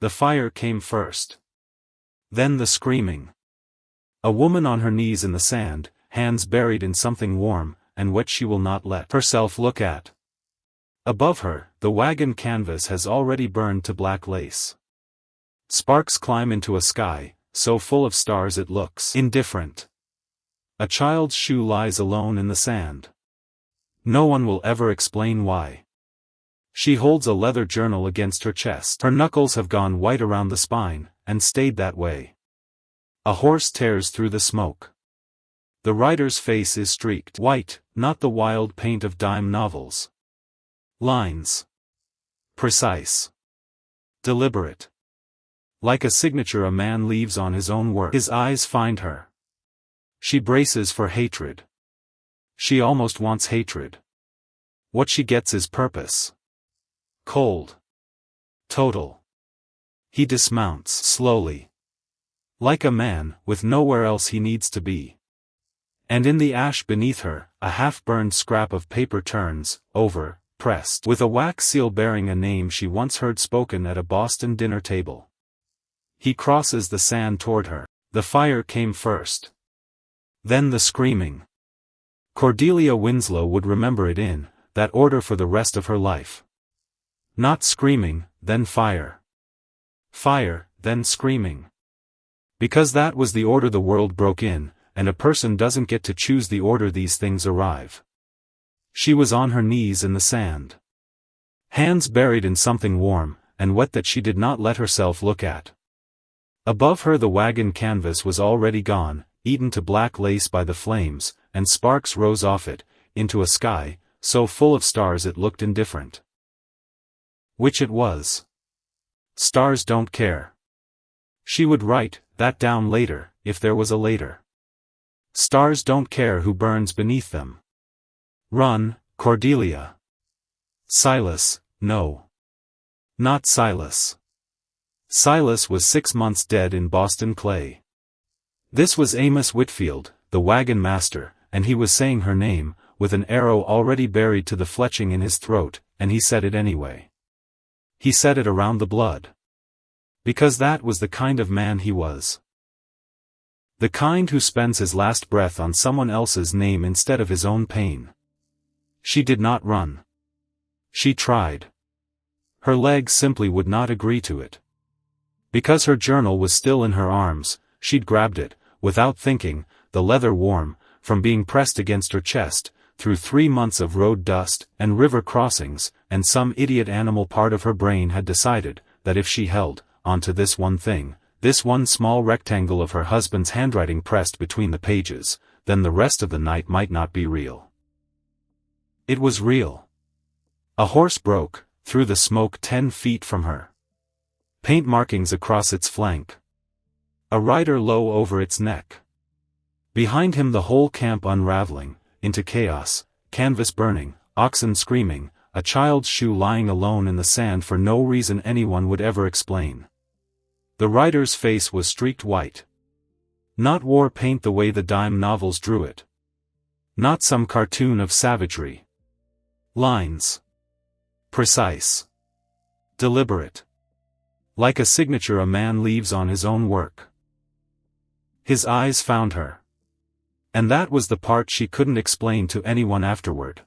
The fire came first. Then the screaming. A woman on her knees in the sand, hands buried in something warm and wet she will not let herself look at. Above her, the wagon canvas has already burned to black lace. Sparks climb into a sky, so full of stars it looks indifferent. A child's shoe lies alone in the sand. No one will ever explain why. She holds a leather journal against her chest. Her knuckles have gone white around the spine, and stayed that way. A horse tears through the smoke. The rider's face is streaked white, not the wild paint of dime novels. Lines. Precise. Deliberate. Like a signature a man leaves on his own work. His eyes find her. She braces for hatred. She almost wants hatred. What she gets is purpose. Cold. Total. He dismounts slowly. Like a man, with nowhere else he needs to be. And in the ash beneath her, a half-burned scrap of paper turns over, pressed with a wax seal bearing a name she once heard spoken at a Boston dinner table. He crosses the sand toward her. The fire came first. Then the screaming. Cordelia Winslow would remember it in that order for the rest of her life. Not screaming, then fire. Fire, then screaming. Because that was the order the world broke in, and a person doesn't get to choose the order these things arrive. She was on her knees in the sand. Hands buried in something warm and wet that she did not let herself look at. Above her the wagon canvas was already gone, eaten to black lace by the flames, and sparks rose off it, into a sky, so full of stars it looked indifferent. Which it was. Stars don't care. She would write that down later, if there was a later. Stars don't care who burns beneath them. Run, Cordelia. Silas, no. Not Silas. Silas was 6 months dead in Boston clay. This was Amos Whitfield, the wagon master, and he was saying her name, with an arrow already buried to the fletching in his throat, and he said it anyway. He said it around the blood. Because that was the kind of man he was. The kind who spends his last breath on someone else's name instead of his own pain. She did not run. She tried. Her legs simply would not agree to it. Because her journal was still in her arms, she'd grabbed it, without thinking, the leather warm, from being pressed against her chest, through 3 months of road dust and river crossings, and some idiot animal part of her brain had decided that if she held onto this one thing, this one small rectangle of her husband's handwriting pressed between the pages, then the rest of the night might not be real. It was real. A horse broke through the smoke 10 feet from her. Paint markings across its flank. A rider low over its neck. Behind him the whole camp unraveling into chaos, canvas burning, oxen screaming, a child's shoe lying alone in the sand for no reason anyone would ever explain. The rider's face was streaked white. Not war paint the way the dime novels drew it. Not some cartoon of savagery. Lines. Precise. Deliberate. Like a signature a man leaves on his own work. His eyes found her. And that was the part she couldn't explain to anyone afterward.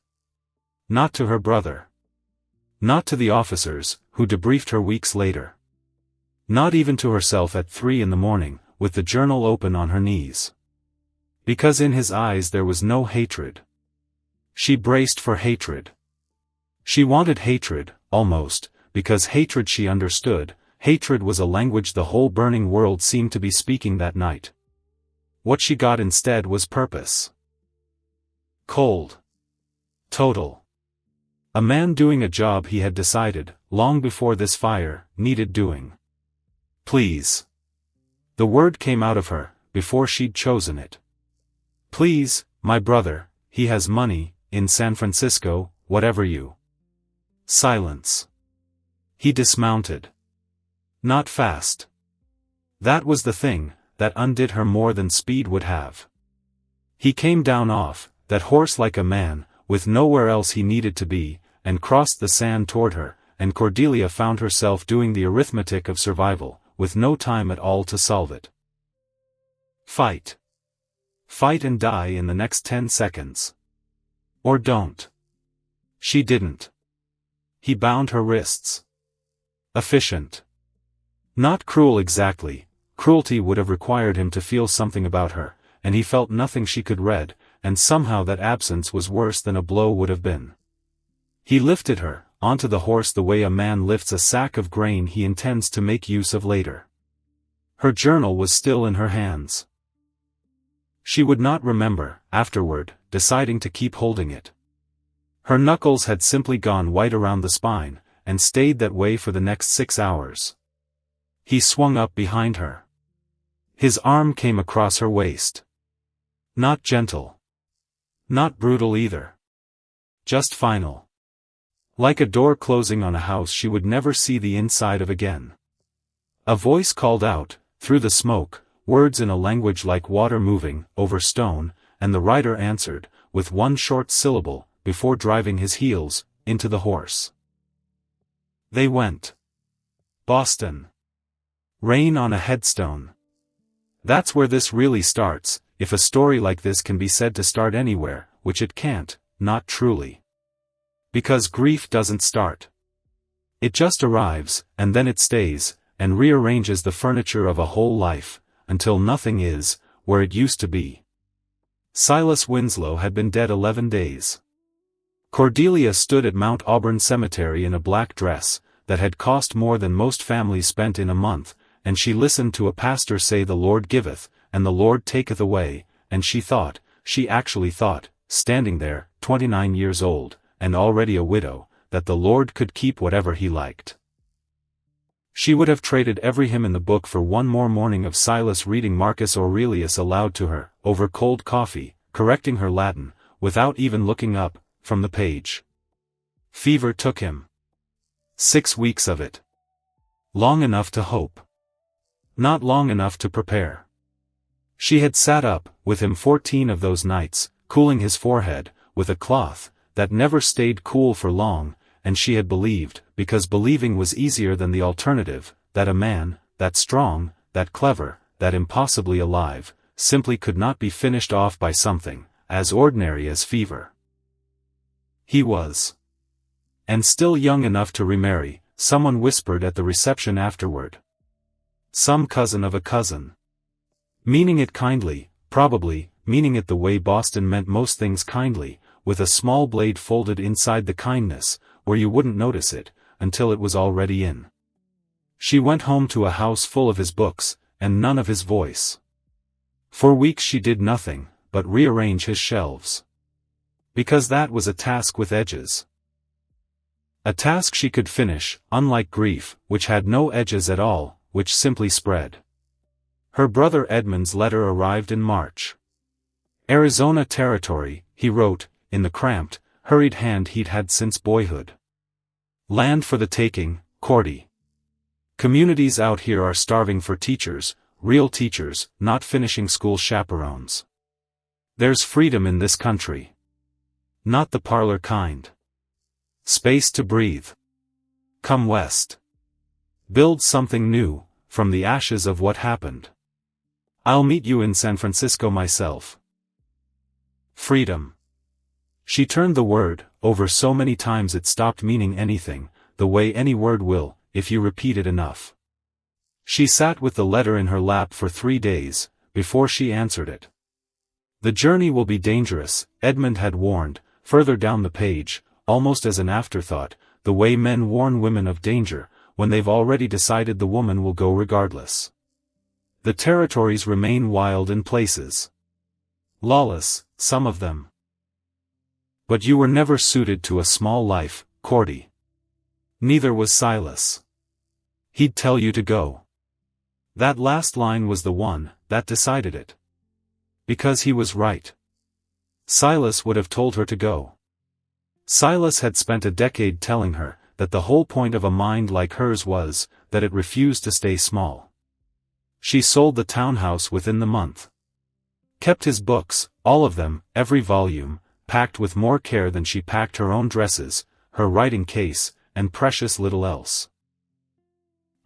Not to her brother. Not to the officers, who debriefed her weeks later. Not even to herself at 3 a.m, with the journal open on her knees. Because in his eyes there was no hatred. She braced for hatred. She wanted hatred, almost, because hatred she understood, hatred was a language the whole burning world seemed to be speaking that night. What she got instead was purpose. Cold. Total. A man doing a job he had decided, long before this fire, needed doing. Please. The word came out of her, before she'd chosen it. Please, my brother, he has money, in San Francisco, whatever you. Silence. He dismounted. Not fast. That was the thing that undid her more than speed would have. He came down off that horse like a man, with nowhere else he needed to be, and crossed the sand toward her, and Cordelia found herself doing the arithmetic of survival, with no time at all to solve it. Fight. Fight and die in the next 10 seconds. Or don't. She didn't. He bound her wrists. Efficient. Not cruel exactly. Cruelty would have required him to feel something about her, and he felt nothing she could read, and somehow that absence was worse than a blow would have been. He lifted her onto the horse the way a man lifts a sack of grain he intends to make use of later. Her journal was still in her hands. She would not remember, afterward, deciding to keep holding it. Her knuckles had simply gone white around the spine, and stayed that way for the next 6 hours. He swung up behind her. His arm came across her waist. Not gentle. Not brutal either. Just final. Like a door closing on a house she would never see the inside of again. A voice called out, through the smoke, words in a language like water moving over stone, and the rider answered, with one short syllable, before driving his heels into the horse. They went. Boston. Rain on a headstone. That's where this really starts, if a story like this can be said to start anywhere, which it can't, not truly. Because grief doesn't start. It just arrives, and then it stays, and rearranges the furniture of a whole life, until nothing is, where it used to be. Silas Winslow had been dead 11 days. Cordelia stood at Mount Auburn Cemetery in a black dress, that had cost more than most families spent in a month, and she listened to a pastor say the Lord giveth, and the Lord taketh away, and she actually thought, standing there, 29 years old, and already a widow, that the Lord could keep whatever he liked. She would have traded every hymn in the book for one more morning of Silas reading Marcus Aurelius aloud to her, over cold coffee, correcting her Latin, without even looking up from the page. Fever took him. 6 weeks of it. Long enough to hope. Not long enough to prepare. She had sat up with him 14 of those nights, cooling his forehead with a cloth that never stayed cool for long, and she had believed, because believing was easier than the alternative, that a man, that strong, that clever, that impossibly alive, simply could not be finished off by something as ordinary as fever. He was. And still young enough to remarry, someone whispered at the reception afterward. Some cousin of a cousin. Meaning it kindly, probably, meaning it the way Boston meant most things kindly, with a small blade folded inside the kindness, where you wouldn't notice it, until it was already in. She went home to a house full of his books, and none of his voice. For weeks she did nothing, but rearrange his shelves. Because that was a task with edges. A task she could finish, unlike grief, which had no edges at all, which simply spread. Her brother Edmund's letter arrived in March. Arizona Territory, he wrote, in the cramped, hurried hand he'd had since boyhood. Land for the taking, Cordy. Communities out here are starving for teachers, real teachers, not finishing school chaperones. There's freedom in this country. Not the parlor kind. Space to breathe. Come west. Build something new, from the ashes of what happened. I'll meet you in San Francisco myself. Freedom. She turned the word over so many times it stopped meaning anything, the way any word will, if you repeat it enough. She sat with the letter in her lap for 3 days, before she answered it. The journey will be dangerous, Edmund had warned, further down the page, almost as an afterthought, the way men warn women of danger, when they've already decided the woman will go regardless. The territories remain wild in places. Lawless, some of them. But you were never suited to a small life, Cordy. Neither was Silas. He'd tell you to go. That last line was the one that decided it. Because he was right. Silas would have told her to go. Silas had spent a decade telling her that the whole point of a mind like hers was that it refused to stay small. She sold the townhouse within the month. Kept his books, all of them, every volume, packed with more care than she packed her own dresses, her writing case, and precious little else.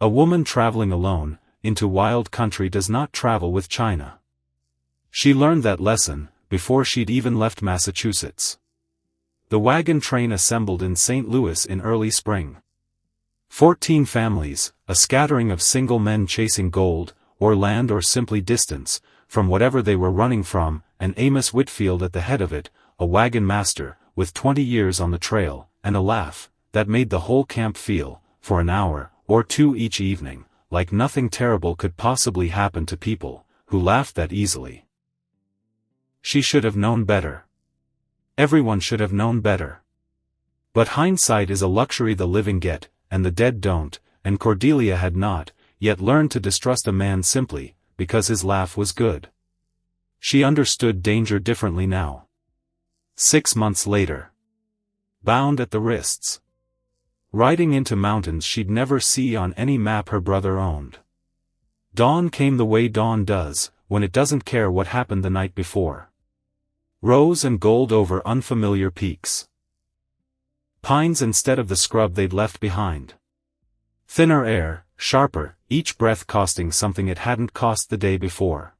A woman traveling alone into wild country does not travel with China. She learned that lesson before she'd even left Massachusetts. The wagon train assembled in St. Louis in early spring. 14 families, a scattering of single men chasing gold, or land or simply distance, from whatever they were running from, and Amos Whitfield at the head of it, a wagon master, with 20 years on the trail, and a laugh that made the whole camp feel, for an hour or two each evening, like nothing terrible could possibly happen to people who laughed that easily. She should have known better. Everyone should have known better. But hindsight is a luxury the living get, and the dead don't, and Cordelia had not yet learned to distrust a man simply because his laugh was good. She understood danger differently now. 6 months later. Bound at the wrists. Riding into mountains she'd never see on any map her brother owned. Dawn came the way dawn does, when it doesn't care what happened the night before. Rose and gold over unfamiliar peaks. Pines instead of the scrub they'd left behind. Thinner air, sharper, each breath costing something it hadn't cost the day before.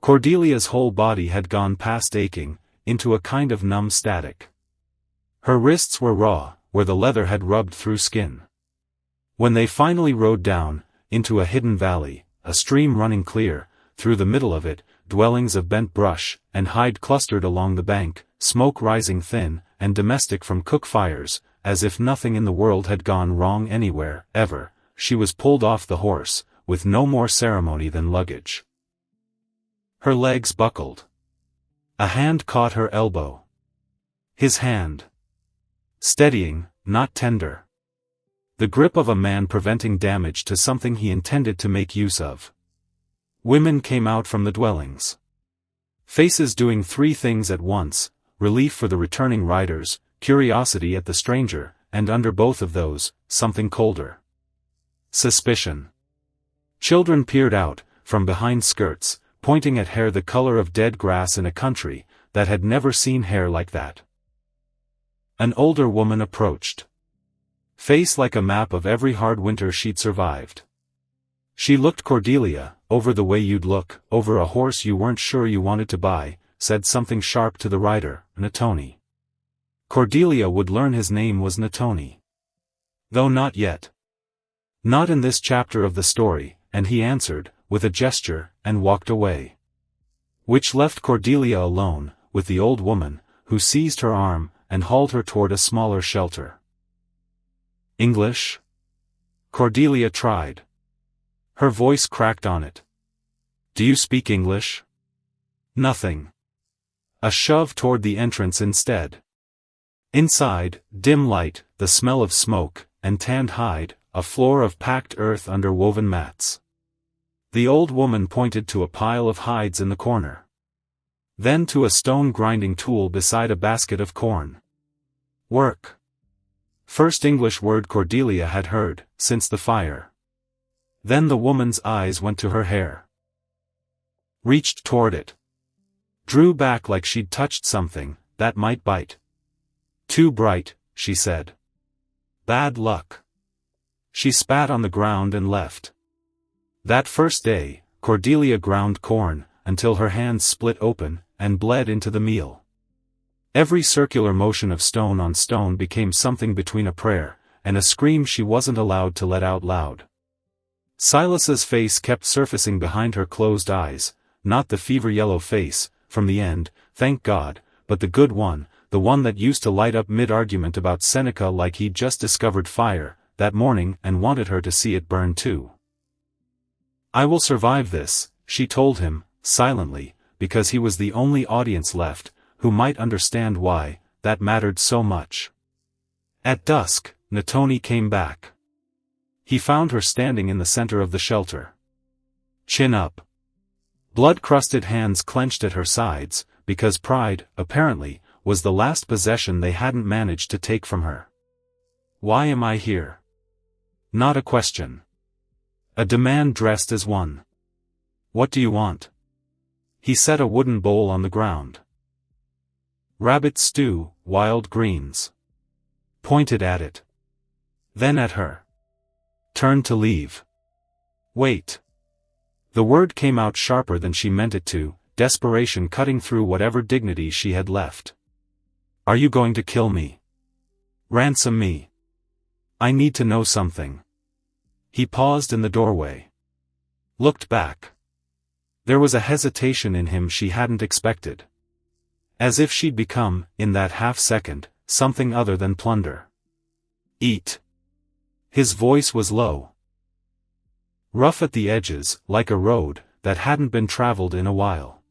Cordelia's whole body had gone past aching, into a kind of numb static. Her wrists were raw, where the leather had rubbed through skin. When they finally rode down, into a hidden valley, a stream running clear, through the middle of it, dwellings of bent brush and hide clustered along the bank, smoke rising thin and domestic from cook fires, as if nothing in the world had gone wrong anywhere, ever, she was pulled off the horse, with no more ceremony than luggage. Her legs buckled. A hand caught her elbow. His hand. Steadying, not tender. The grip of a man preventing damage to something he intended to make use of. Women came out from the dwellings. Faces doing 3 things at once, relief for the returning riders, curiosity at the stranger, and under both of those, something colder. Suspicion. Children peered out, from behind skirts, pointing at hair the color of dead grass in a country that had never seen hair like that. An older woman approached. Face like a map of every hard winter she'd survived. She looked Cordelia, over the way you'd look, over a horse you weren't sure you wanted to buy, said something sharp to the rider, Natoni. Cordelia would learn his name was Natoni. Though not yet. Not in this chapter of the story, and he answered, with a gesture, and walked away. Which left Cordelia alone, with the old woman, who seized her arm, and hauled her toward a smaller shelter. English? Cordelia tried. Her voice cracked on it. Do you speak English? Nothing. A shove toward the entrance instead. Inside, dim light, the smell of smoke, and tanned hide, a floor of packed earth under woven mats. The old woman pointed to a pile of hides in the corner. Then to a stone grinding tool beside a basket of corn. Work. First English word Cordelia had heard, since the fire. Then the woman's eyes went to her hair. Reached toward it. Drew back like she'd touched something that might bite. Too bright, she said. Bad luck. She spat on the ground and left. That first day, Cordelia ground corn, until her hands split open, and bled into the meal. Every circular motion of stone on stone became something between a prayer, and a scream she wasn't allowed to let out loud. Silas's face kept surfacing behind her closed eyes, not the fever-yellow face, from the end, thank God, but the good one, the one that used to light up mid-argument about Seneca like he'd just discovered fire, that morning, and wanted her to see it burn too. I will survive this, she told him, silently, because he was the only audience left, who might understand why that mattered so much. At dusk, Natoni came back. He found her standing in the center of the shelter. Chin up. Blood-crusted hands clenched at her sides, because pride, apparently, was the last possession they hadn't managed to take from her. Why am I here? Not a question. A demand dressed as one. What do you want? He set a wooden bowl on the ground. Rabbit stew, wild greens. Pointed at it. Then at her. Turned to leave. Wait. The word came out sharper than she meant it to, desperation cutting through whatever dignity she had left. Are you going to kill me? Ransom me. I need to know something. He paused in the doorway. Looked back. There was a hesitation in him she hadn't expected. As if she'd become, in that half-second, something other than plunder. Eat. His voice was low. Rough at the edges, like a road that hadn't been traveled in a while.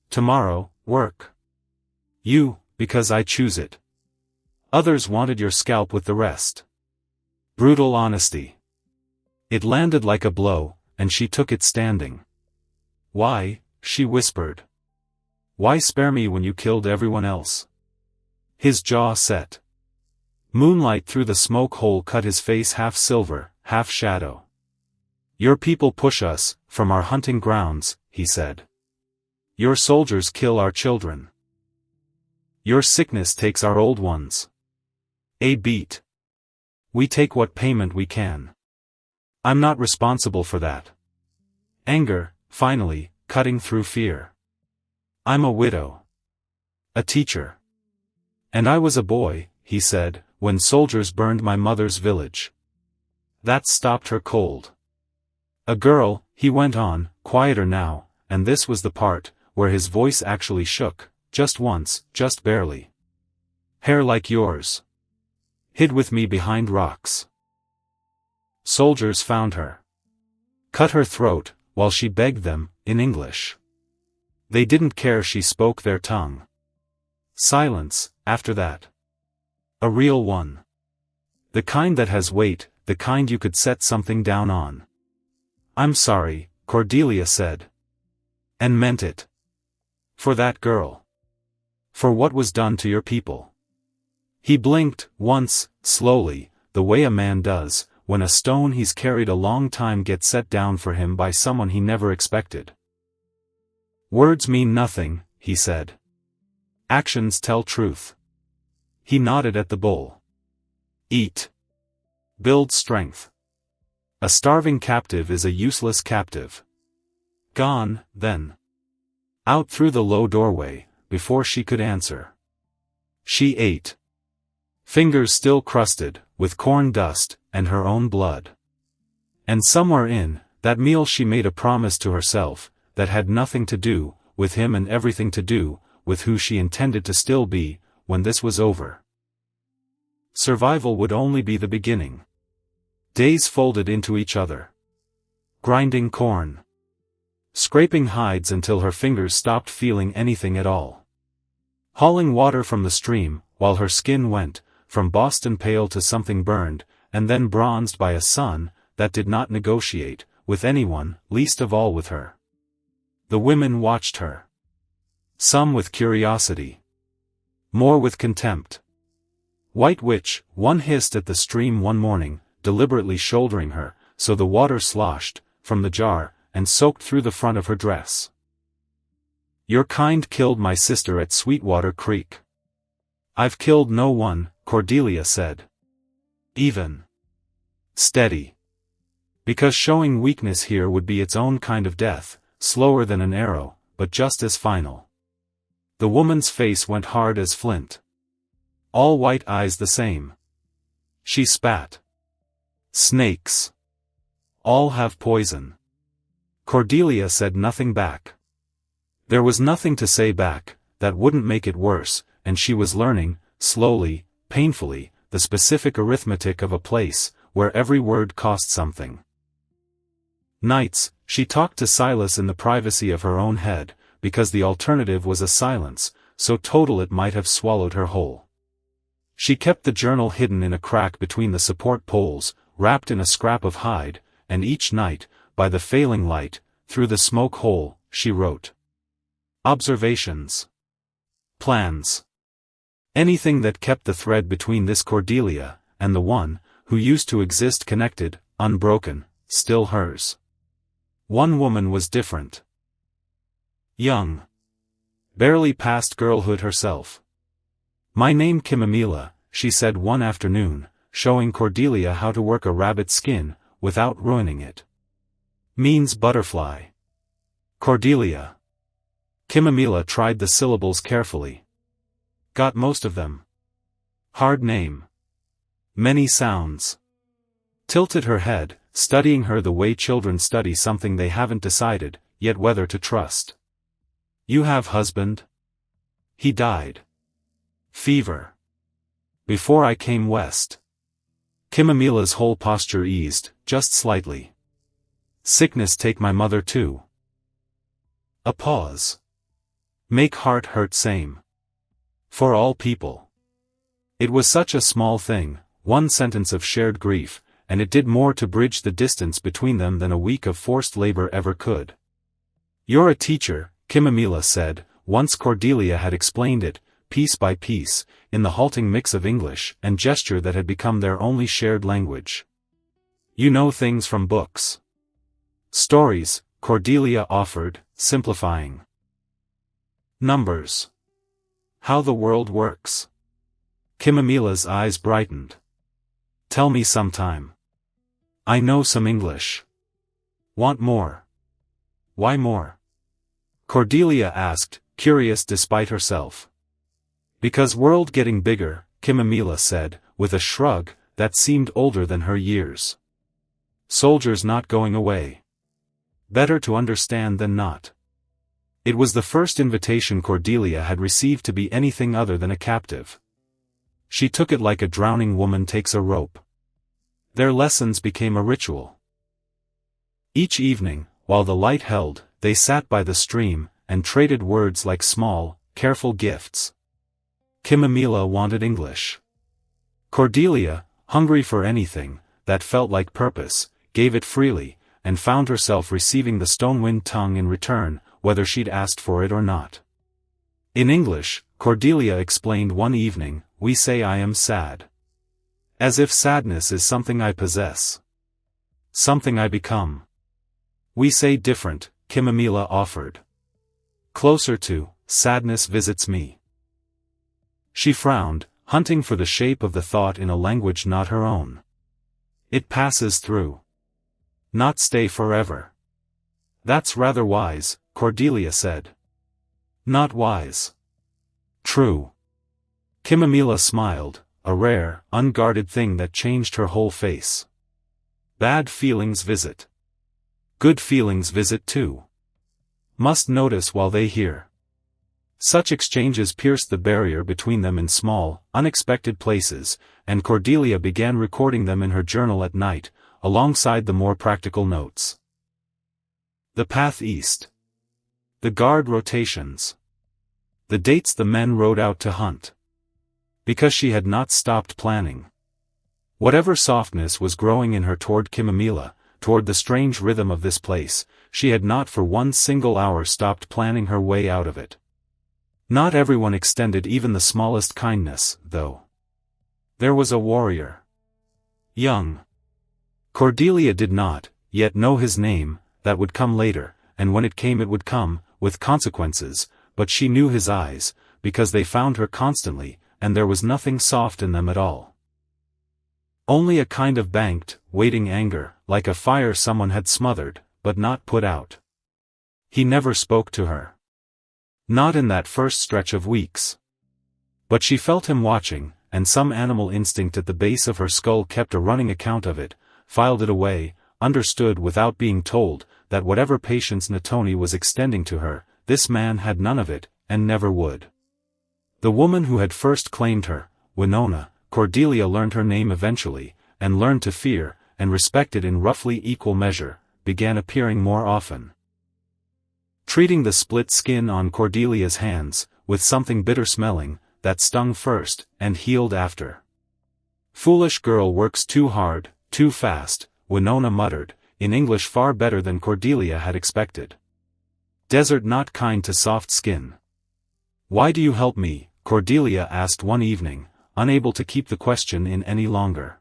Tomorrow, work. You, because I choose it. Others wanted your scalp with the rest. Brutal honesty. It landed like a blow, and she took it standing. Why, she whispered. Why spare me when you killed everyone else? His jaw set. Moonlight through the smoke hole cut his face half silver, half shadow. Your people push us, from our hunting grounds, he said. Your soldiers kill our children. Your sickness takes our old ones. A beat. We take what payment we can. I'm not responsible for that. Anger, finally, cutting through fear. I'm a widow. A teacher. And I was a boy, he said, when soldiers burned my mother's village. That stopped her cold. A girl, he went on, quieter now, and this was the part, where his voice actually shook, just once, just barely. Hair like yours. Hid with me behind rocks. Soldiers found her. Cut her throat, while she begged them, in English. They didn't care she spoke their tongue. Silence, after that. A real one. The kind that has weight, the kind you could set something down on. I'm sorry, Cordelia said. And meant it. For that girl. For what was done to your people. He blinked, once, slowly, the way a man does, when a stone he's carried a long time gets set down for him by someone he never expected. Words mean nothing, he said. Actions tell truth. He nodded at the bowl. Eat. Build strength. A starving captive is a useless captive. Gone, then. Out through the low doorway, before she could answer. She ate. Fingers still crusted, with corn dust, and her own blood. And somewhere in that meal she made a promise to herself, that had nothing to do with him and everything to do with who she intended to still be, when this was over. Survival would only be the beginning. Days folded into each other. Grinding corn. Scraping hides until her fingers stopped feeling anything at all. Hauling water from the stream, while her skin went, from Boston pale to something burned, and then bronzed by a sun that did not negotiate with anyone, least of all with her. The women watched her. Some with curiosity. More with contempt. White Witch, one hissed at the stream one morning, deliberately shouldering her, so the water sloshed, from the jar, and soaked through the front of her dress. Your kind killed my sister at Sweetwater Creek. I've killed no one, Cordelia said. Even. Steady. Because showing weakness here would be its own kind of death, slower than an arrow, but just as final. The woman's face went hard as flint. All white eyes the same. She spat. Snakes. All have poison. Cordelia said nothing back. There was nothing to say back, that wouldn't make it worse, and she was learning, slowly, painfully, the specific arithmetic of a place, where every word cost something. Nights, she talked to Silas in the privacy of her own head, because the alternative was a silence, so total it might have swallowed her whole. She kept the journal hidden in a crack between the support poles, wrapped in a scrap of hide, and each night, by the failing light, through the smoke hole, she wrote. Observations. Plans. Anything that kept the thread between this Cordelia, and the one, who used to exist connected, unbroken, still hers. One woman was different. Young. Barely past girlhood herself. My name Kimamila, she said one afternoon, showing Cordelia how to work a rabbit skin, without ruining it. Means butterfly. Cordelia. Kimamila tried the syllables carefully. Got most of them. Hard name. Many sounds. Tilted her head, studying her the way children study something they haven't decided, yet whether to trust. You have husband? He died. Fever. Before I came west. Kimamila's whole posture eased, just slightly. Sickness take my mother too. A pause. Make heart hurt same. For all people. It was such a small thing, one sentence of shared grief, and it did more to bridge the distance between them than a week of forced labor ever could. You're a teacher, Kimamila said, once Cordelia had explained it, piece by piece, in the halting mix of English and gesture that had become their only shared language. You know things from books. Stories, Cordelia offered, simplifying. Numbers. How the world works. Kimamila's eyes brightened. Tell me sometime. I know some English. Want more? Why more? Cordelia asked, curious despite herself. Because world getting bigger, Kimamila said, with a shrug that seemed older than her years. Soldiers not going away. Better to understand than not. It was the first invitation Cordelia had received to be anything other than a captive. She took it like a drowning woman takes a rope. Their lessons became a ritual. Each evening, while the light held, they sat by the stream, and traded words like small, careful gifts. Kimamila wanted English. Cordelia, hungry for anything that felt like purpose, gave it freely, and found herself receiving the stone-wind tongue in return, whether she'd asked for it or not. In English, Cordelia explained one evening, we say I am sad. As if sadness is something I possess. Something I become. We say different, Kimamila offered. Closer to, sadness visits me. She frowned, hunting for the shape of the thought in a language not her own. It passes through. Not stay forever. That's rather wise, Cordelia said. Not wise. True. Kimamila smiled, a rare, unguarded thing that changed her whole face. Bad feelings visit. Good feelings visit too. Must notice while they hear. Such exchanges pierced the barrier between them in small, unexpected places, and Cordelia began recording them in her journal at night, alongside the more practical notes. The path east. The guard rotations. The dates the men rode out to hunt. Because she had not stopped planning. Whatever softness was growing in her toward Kimamila, toward the strange rhythm of this place, she had not for one single hour stopped planning her way out of it. Not everyone extended even the smallest kindness, though. There was a warrior. Young. Cordelia did not, yet know his name, that would come later, and when it came it would come, with consequences, but she knew his eyes, because they found her constantly, and there was nothing soft in them at all. Only a kind of banked, waiting anger, like a fire someone had smothered, but not put out. He never spoke to her. Not in that first stretch of weeks. But she felt him watching, and some animal instinct at the base of her skull kept a running account of it, filed it away, understood without being told, that whatever patience Natoni was extending to her, this man had none of it, and never would. The woman who had first claimed her, Winona, Cordelia learned her name eventually, and learned to fear, and respect it in roughly equal measure, began appearing more often. Treating the split skin on Cordelia's hands, with something bitter-smelling, that stung first, and healed after. Foolish girl works too hard, too fast, Winona muttered, in English far better than Cordelia had expected. Desert not kind to soft skin. Why do you help me? Cordelia asked one evening, unable to keep the question in any longer.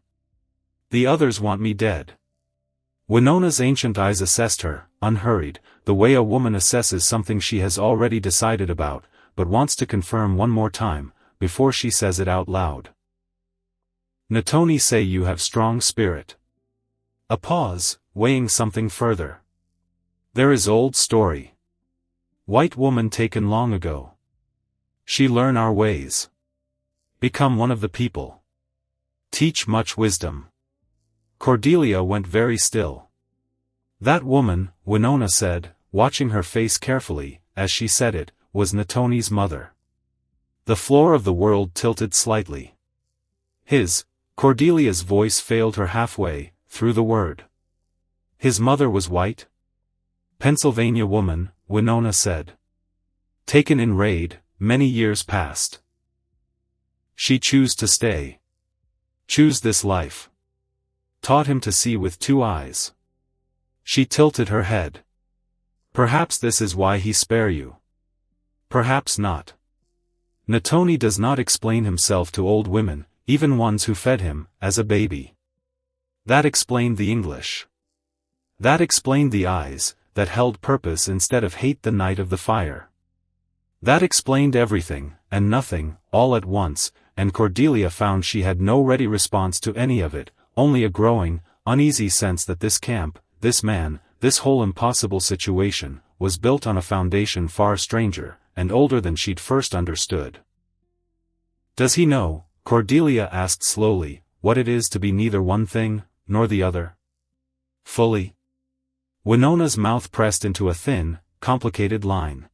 The others want me dead. Winona's ancient eyes assessed her, unhurried, the way a woman assesses something she has already decided about, but wants to confirm one more time, before she says it out loud. Natoni say you have strong spirit. A pause, weighing something further. There is old story. White woman taken long ago. She learn our ways. Become one of the people. Teach much wisdom. Cordelia went very still. That woman, Winona said, watching her face carefully, as she said it, was Natoni's mother. The floor of the world tilted slightly. Cordelia's voice failed her halfway, through the word. His mother was white? Pennsylvania woman, Winona said. Taken in raid, many years past. She choose to stay. Choose this life. Taught him to see with two eyes. She tilted her head. Perhaps this is why he spare you. Perhaps not. Natoni does not explain himself to old women, even ones who fed him, as a baby. That explained the English. That explained the eyes, that held purpose instead of hate the night of the fire. That explained everything, and nothing, all at once, and Cordelia found she had no ready response to any of it, only a growing, uneasy sense that this camp, this man, this whole impossible situation, was built on a foundation far stranger, and older than she'd first understood. Does he know, Cordelia asked slowly, what it is to be neither one thing, nor the other? Fully. Winona's mouth pressed into a thin, complicated line.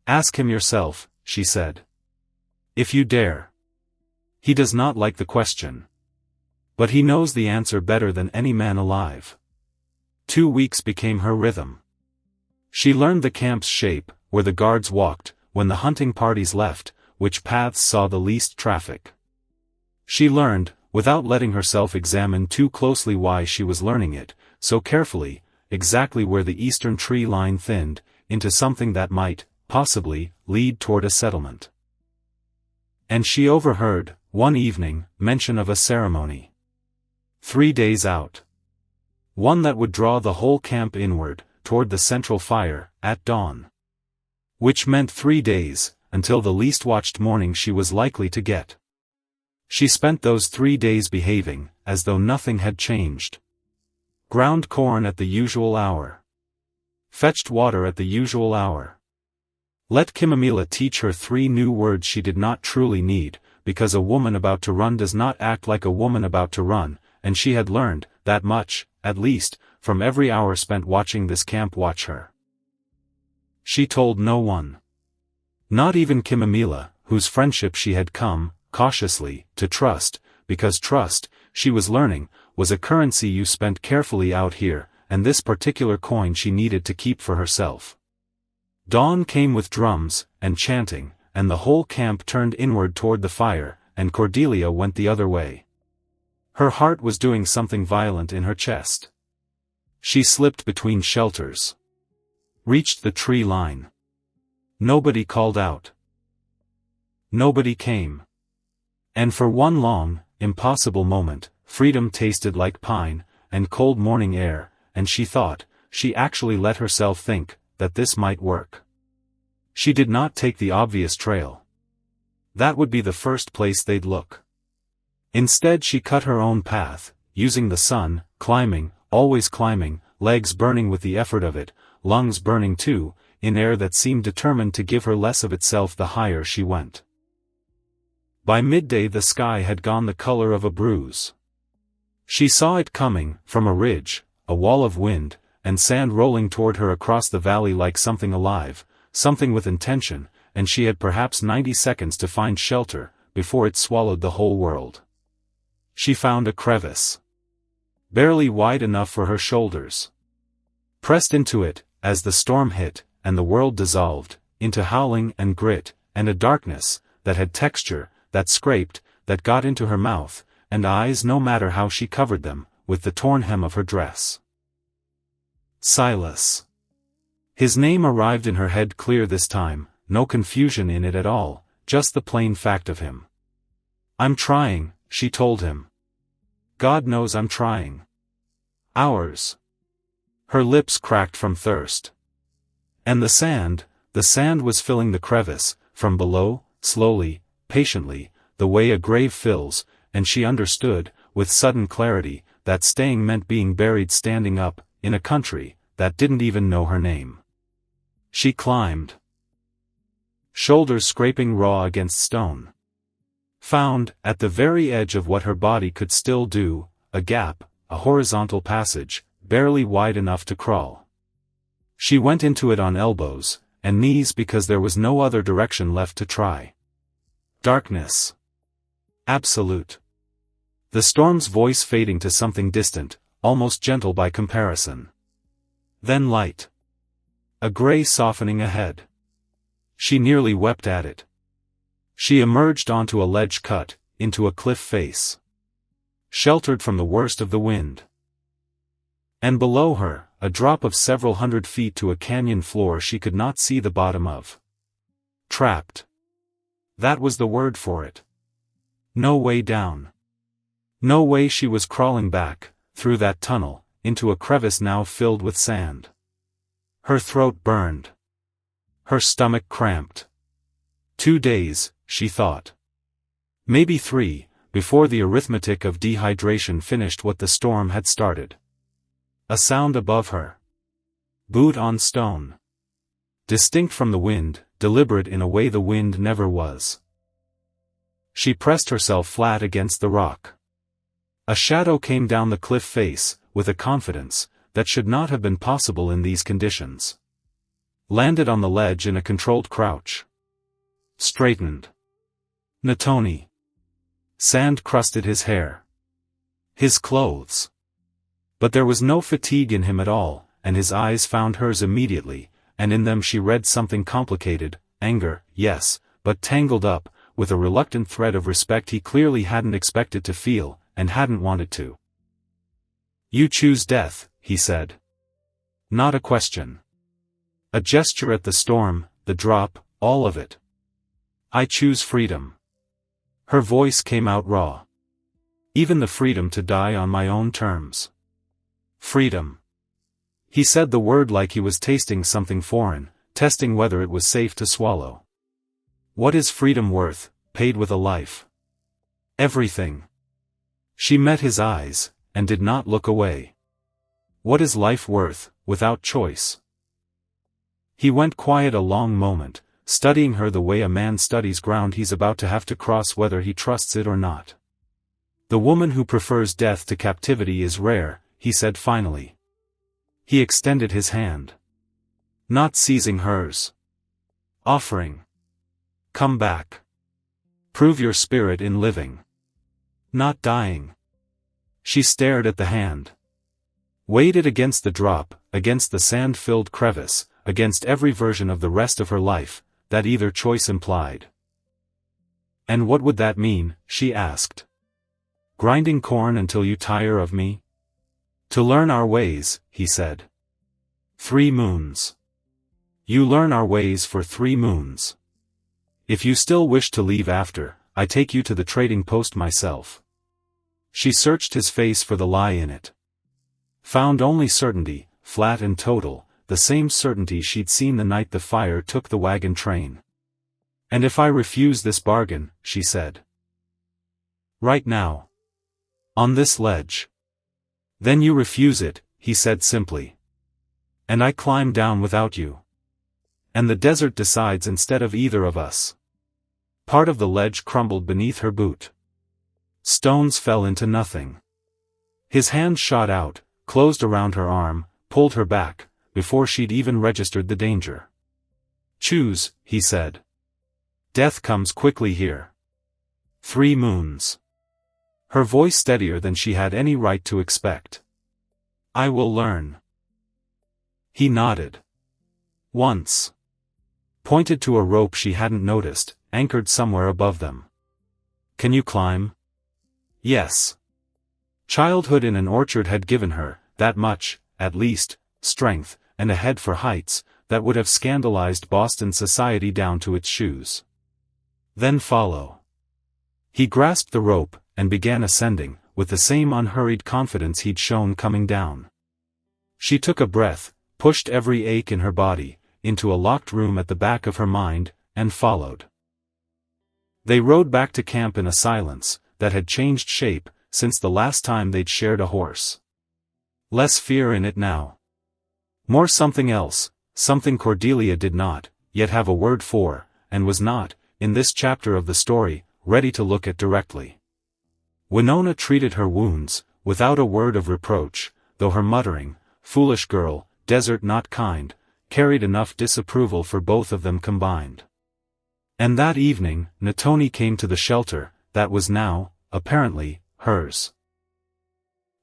Ask him yourself, she said. If you dare. He does not like the question. But he knows the answer better than any man alive. 2 weeks became her rhythm. She learned the camp's shape, where the guards walked, when the hunting parties left, which paths saw the least traffic. She learned, without letting herself examine too closely why she was learning it, so carefully, exactly where the eastern tree line thinned, into something that might, possibly, lead toward a settlement. And she overheard, one evening, mention of a ceremony. 3 days out. One that would draw the whole camp inward, toward the central fire, at dawn. Which meant 3 days, until the least watched morning she was likely to get. She spent those 3 days behaving, as though nothing had changed. Ground corn at the usual hour. Fetched water at the usual hour. Let Kimamila teach her 3 new words she did not truly need, because a woman about to run does not act like a woman about to run, and she had learned, that much, at least, from every hour spent watching this camp watch her. She told no one. Not even Kimamila, whose friendship she had come, cautiously, to trust, because trust, she was learning, was a currency you spent carefully out here, and this particular coin she needed to keep for herself. Dawn came with drums, and chanting, and the whole camp turned inward toward the fire, and Cordelia went the other way. Her heart was doing something violent in her chest. She slipped between shelters. Reached the tree line. Nobody called out. Nobody came. And for one long, impossible moment, freedom tasted like pine, and cold morning air, and she thought, she actually let herself think, that this might work. She did not take the obvious trail. That would be the first place they'd look. Instead she cut her own path, using the sun, climbing, always climbing, legs burning with the effort of it, lungs burning too, in air that seemed determined to give her less of itself the higher she went. By midday the sky had gone the color of a bruise. She saw it coming, from a ridge, a wall of wind, and sand rolling toward her across the valley like something alive, something with intention, and she had perhaps 90 seconds to find shelter, before it swallowed the whole world. She found a crevice. Barely wide enough for her shoulders. Pressed into it, as the storm hit, and the world dissolved, into howling and grit, and a darkness, that had texture, that scraped, that got into her mouth, and eyes no matter how she covered them, with the torn hem of her dress. Silas. His name arrived in her head clear this time, no confusion in it at all, just the plain fact of him. I'm trying, she told him. God knows I'm trying. Hours. Her lips cracked from thirst. And the sand was filling the crevice, from below, slowly, patiently, the way a grave fills, and she understood, with sudden clarity, that staying meant being buried standing up, in a country that didn't even know her name. She climbed, shoulders scraping raw against stone. Found, at the very edge of what her body could still do, a gap, a horizontal passage, barely wide enough to crawl. She went into it on elbows and knees because there was no other direction left to try. Darkness. Absolute. The storm's voice fading to something distant, almost gentle by comparison. Then light. A gray softening ahead. She nearly wept at it. She emerged onto a ledge cut into a cliff face, sheltered from the worst of the wind. And below her, a drop of several hundred feet to a canyon floor she could not see the bottom of. Trapped. That was the word for it. No way down. No way. She was crawling back, through that tunnel, into a crevice now filled with sand. Her throat burned. Her stomach cramped. 2 days, she thought. Maybe 3, before the arithmetic of dehydration finished what the storm had started. A sound above her. Boot on stone. Distinct from the wind, deliberate in a way the wind never was. She pressed herself flat against the rock. A shadow came down the cliff face, with a confidence that should not have been possible in these conditions. Landed on the ledge in a controlled crouch. Straightened. Natoni. Sand crusted his hair. His clothes. But there was no fatigue in him at all, and his eyes found hers immediately, and in them she read something complicated, anger, yes, but tangled up, with a reluctant thread of respect he clearly hadn't expected to feel, and hadn't wanted to. You choose death, he said. Not a question. A gesture at the storm, the drop, all of it. I choose freedom. Her voice came out raw. Even the freedom to die on my own terms. Freedom. He said the word like he was tasting something foreign, testing whether it was safe to swallow. What is freedom worth, paid with a life? Everything. She met his eyes, and did not look away. What is life worth, without choice? He went quiet a long moment, studying her the way a man studies ground he's about to have to cross whether he trusts it or not. The woman who prefers death to captivity is rare, he said finally. He extended his hand. Not seizing hers. Offering. Come back. Prove your spirit in living. Not dying. She stared at the hand. Weighed it against the drop, against the sand-filled crevice, against every version of the rest of her life, that either choice implied. And what would that mean, she asked. Grinding corn until you tire of me? To learn our ways, he said. 3 moons. You learn our ways for 3 moons. If you still wish to leave after, I take you to the trading post myself. She searched his face for the lie in it. Found only certainty, flat and total, the same certainty she'd seen the night the fire took the wagon train. And if I refuse this bargain, she said. Right now. On this ledge. Then you refuse it, he said simply. And I climb down without you. And the desert decides instead of either of us. Part of the ledge crumbled beneath her boot. Stones fell into nothing. His hand shot out, closed around her arm, pulled her back, before she'd even registered the danger. Choose, he said. Death comes quickly here. 3 moons. Her voice steadier than she had any right to expect. I will learn. He nodded. Once. Pointed to a rope she hadn't noticed, anchored somewhere above them. Can you climb? Yes. Childhood in an orchard had given her, that much, at least, strength, and a head for heights, that would have scandalized Boston society down to its shoes. Then follow. He grasped the rope, and began ascending, with the same unhurried confidence he'd shown coming down. She took a breath, pushed every ache in her body, into a locked room at the back of her mind, and followed. They rode back to camp in a silence, that had changed shape, since the last time they'd shared a horse. Less fear in it now. More something else, something Cordelia did not yet have a word for, and was not, in this chapter of the story, ready to look at directly. Winona treated her wounds, without a word of reproach, though her muttering, "Foolish girl, desert not kind," carried enough disapproval for both of them combined. And that evening, Natoni came to the shelter, that was now, apparently, hers.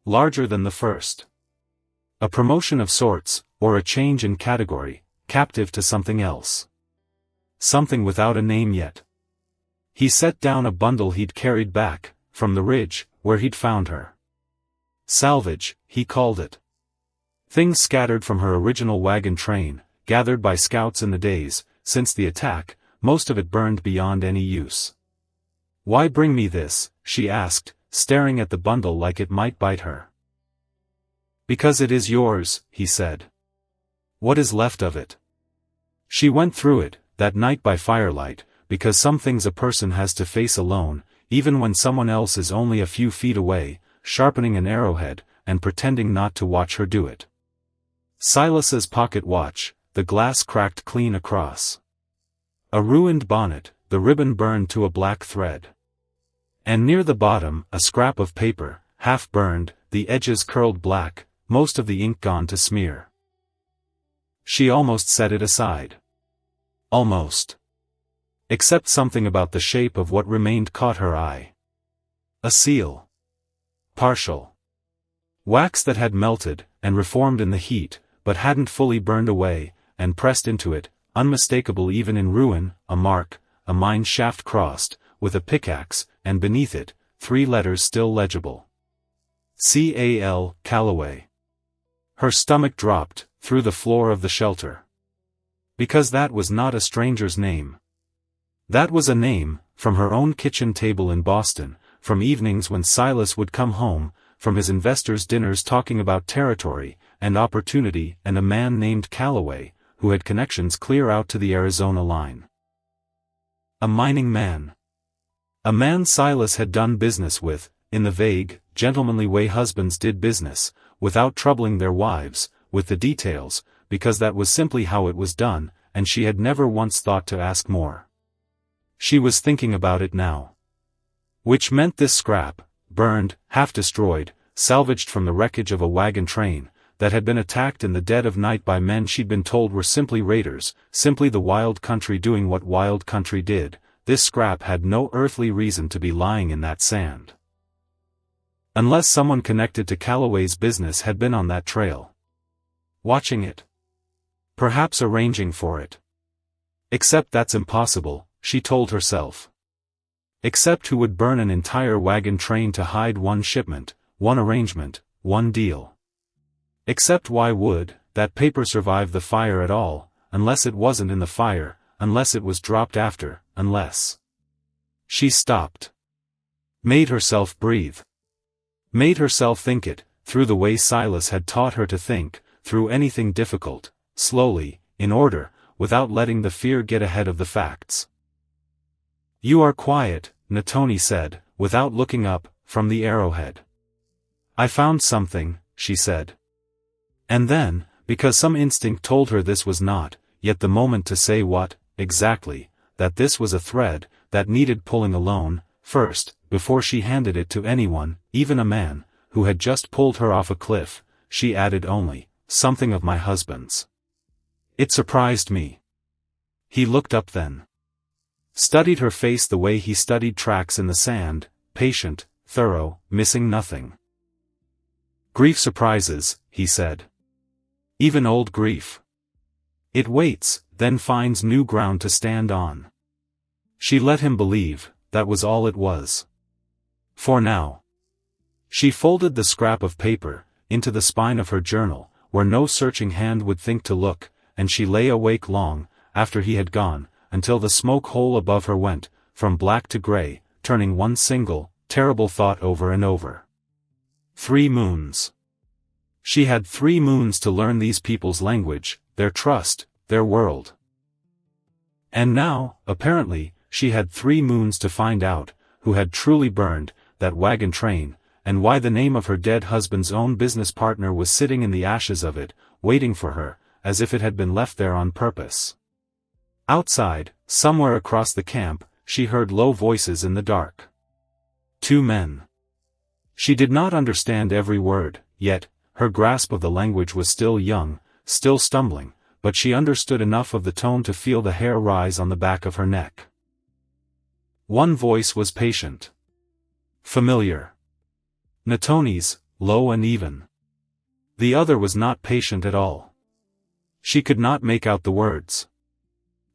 Larger than the first. A promotion of sorts, or a change in category, captive to something else. Something without a name yet. He set down a bundle he'd carried back, from the ridge, where he'd found her. Salvage, he called it. Things scattered from her original wagon train, gathered by scouts in the days, since the attack, most of it burned beyond any use. "Why bring me this?" she asked, staring at the bundle like it might bite her. "Because it is yours," he said. "What is left of it?" She went through it, that night by firelight, because some things a person has to face alone, even when someone else is only a few feet away, sharpening an arrowhead, and pretending not to watch her do it. Silas's pocket watch, the glass cracked clean across. A ruined bonnet, the ribbon burned to a black thread. And near the bottom, a scrap of paper, half burned, the edges curled black, most of the ink gone to smear. She almost set it aside. Almost. Except something about the shape of what remained caught her eye. A seal. Partial. Wax that had melted, and reformed in the heat, but hadn't fully burned away, and pressed into it, unmistakable even in ruin, a mark, a mine shaft crossed, with a pickaxe, and beneath it, 3 letters still legible. C.A.L. Calloway. Her stomach dropped, through the floor of the shelter. Because that was not a stranger's name. That was a name, from her own kitchen table in Boston, from evenings when Silas would come home, from his investors' dinners talking about territory, and opportunity, and a man named Calloway, who had connections clear out to the Arizona line. A mining man. A man Silas had done business with, in the vague, gentlemanly way husbands did business, without troubling their wives, with the details, because that was simply how it was done, and she had never once thought to ask more. She was thinking about it now. Which meant this scrap, burned, half destroyed, salvaged from the wreckage of a wagon train, that had been attacked in the dead of night by men she'd been told were simply raiders, simply the wild country doing what wild country did, this scrap had no earthly reason to be lying in that sand. Unless someone connected to Calloway's business had been on that trail. Watching it. Perhaps arranging for it. Except that's impossible, she told herself. Except who would burn an entire wagon train to hide one shipment, one arrangement, one deal. Except why would that paper survive the fire at all, unless it wasn't in the fire, unless it was dropped after, unless. She stopped. Made herself breathe. Made herself think it, through the way Silas had taught her to think, through anything difficult, slowly, in order, without letting the fear get ahead of the facts. "You are quiet," Natoni said, without looking up, from the arrowhead. "I found something," she said. And then, because some instinct told her this was not, yet the moment to say what, exactly, that this was a thread, that needed pulling alone, first, before she handed it to anyone, even a man, who had just pulled her off a cliff, she added only, "Something of my husband's." It surprised me. He looked up then. Studied her face the way he studied tracks in the sand, patient, thorough, missing nothing. "Grief surprises," he said. "Even old grief. It waits, then finds new ground to stand on." She let him believe, that was all it was. For now. She folded the scrap of paper, into the spine of her journal, where no searching hand would think to look, and she lay awake long, after he had gone, until the smoke hole above her went, from black to gray, turning one single, terrible thought over and over. 3 moons. She had 3 moons to learn these people's language, their trust, their world. And now, apparently, she had 3 moons to find out, who had truly burned, that wagon train, and why the name of her dead husband's own business partner was sitting in the ashes of it, waiting for her, as if it had been left there on purpose. Outside, somewhere across the camp, she heard low voices in the dark. 2 men. She did not understand every word, yet, her grasp of the language was still young, still stumbling, but she understood enough of the tone to feel the hair rise on the back of her neck. One voice was patient. Familiar. Natoni's, low and even. The other was not patient at all. She could not make out the words.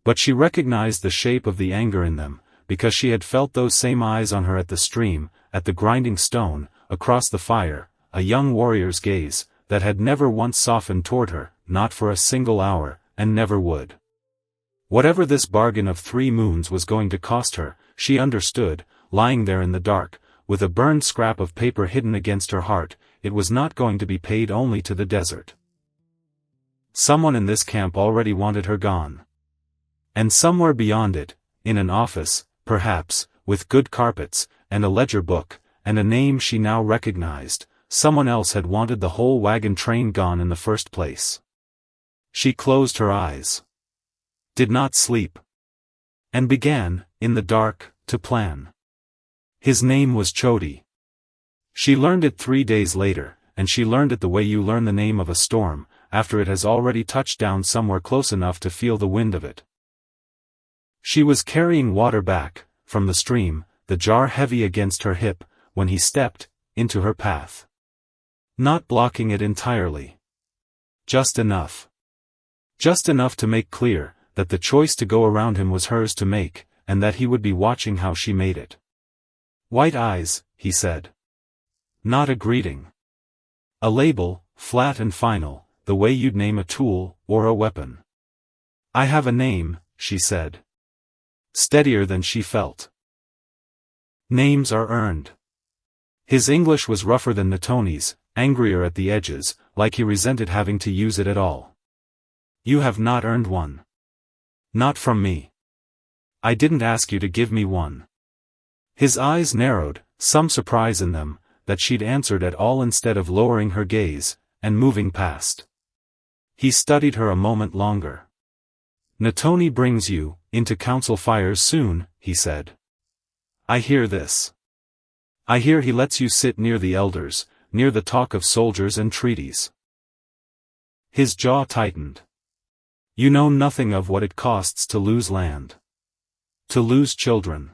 But she recognized the shape of the anger in them, because she had felt those same eyes on her at the stream, at the grinding stone, across the fire, a young warrior's gaze, that had never once softened toward her, not for a single hour, and never would. Whatever this bargain of 3 moons was going to cost her, she understood, lying there in the dark, with a burned scrap of paper hidden against her heart, it was not going to be paid only to the desert. Someone in this camp already wanted her gone. And somewhere beyond it, in an office, perhaps, with good carpets, and a ledger book, and a name she now recognized, someone else had wanted the whole wagon train gone in the first place. She closed her eyes. Did not sleep. And began, in the dark, to plan. His name was Chody. She learned it 3 days later, and she learned it the way you learn the name of a storm, after it has already touched down somewhere close enough to feel the wind of it. She was carrying water back, from the stream, the jar heavy against her hip, when he stepped into her path. Not blocking it entirely. Just enough. Just enough to make clear, that the choice to go around him was hers to make, and that he would be watching how she made it. White eyes, he said. Not a greeting. A label, flat and final, the way you'd name a tool, or a weapon. I have a name, she said. Steadier than she felt. Names are earned. His English was rougher than Natoni's, angrier at the edges, like he resented having to use it at all. You have not earned one. Not from me. I didn't ask you to give me one. His eyes narrowed, some surprise in them, that she'd answered at all instead of lowering her gaze, and moving past. He studied her a moment longer. Natoni brings you, into council fires soon, he said. I hear this. I hear he lets you sit near the elders, near the talk of soldiers and treaties. His jaw tightened. You know nothing of what it costs to lose land. To lose children.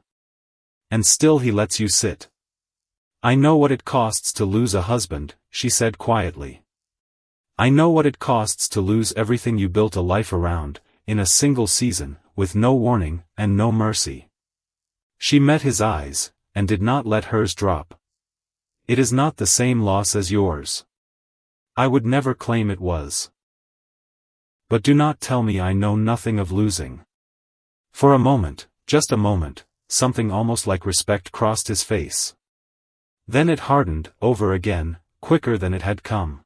And still he lets you sit. I know what it costs to lose a husband, she said quietly. I know what it costs to lose everything you built a life around, in a single season, with no warning, and no mercy. She met his eyes, and did not let hers drop. It is not the same loss as yours. I would never claim it was. But do not tell me I know nothing of losing. For a moment, just a moment, something almost like respect crossed his face. Then it hardened, over again, quicker than it had come.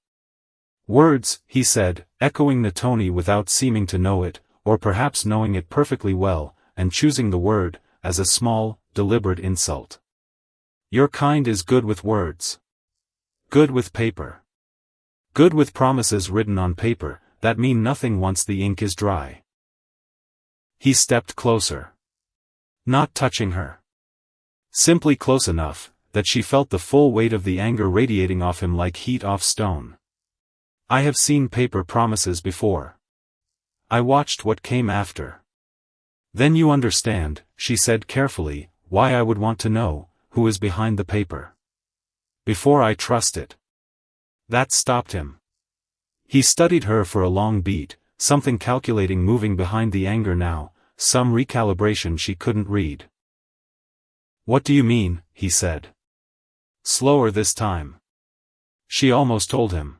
Words, he said, echoing Natoni without seeming to know it, or perhaps knowing it perfectly well, and choosing the word, as a small, deliberate insult. Your kind is good with words. Good with paper. Good with promises written on paper, that mean nothing once the ink is dry. He stepped closer. Not touching her. Simply close enough, that she felt the full weight of the anger radiating off him like heat off stone. I have seen paper promises before. I watched what came after. Then you understand, she said carefully, why I would want to know, who is behind the paper. Before I trust it. That stopped him. He studied her for a long beat, something calculating moving behind the anger now, some recalibration she couldn't read. What do you mean, he said. Slower this time. She almost told him.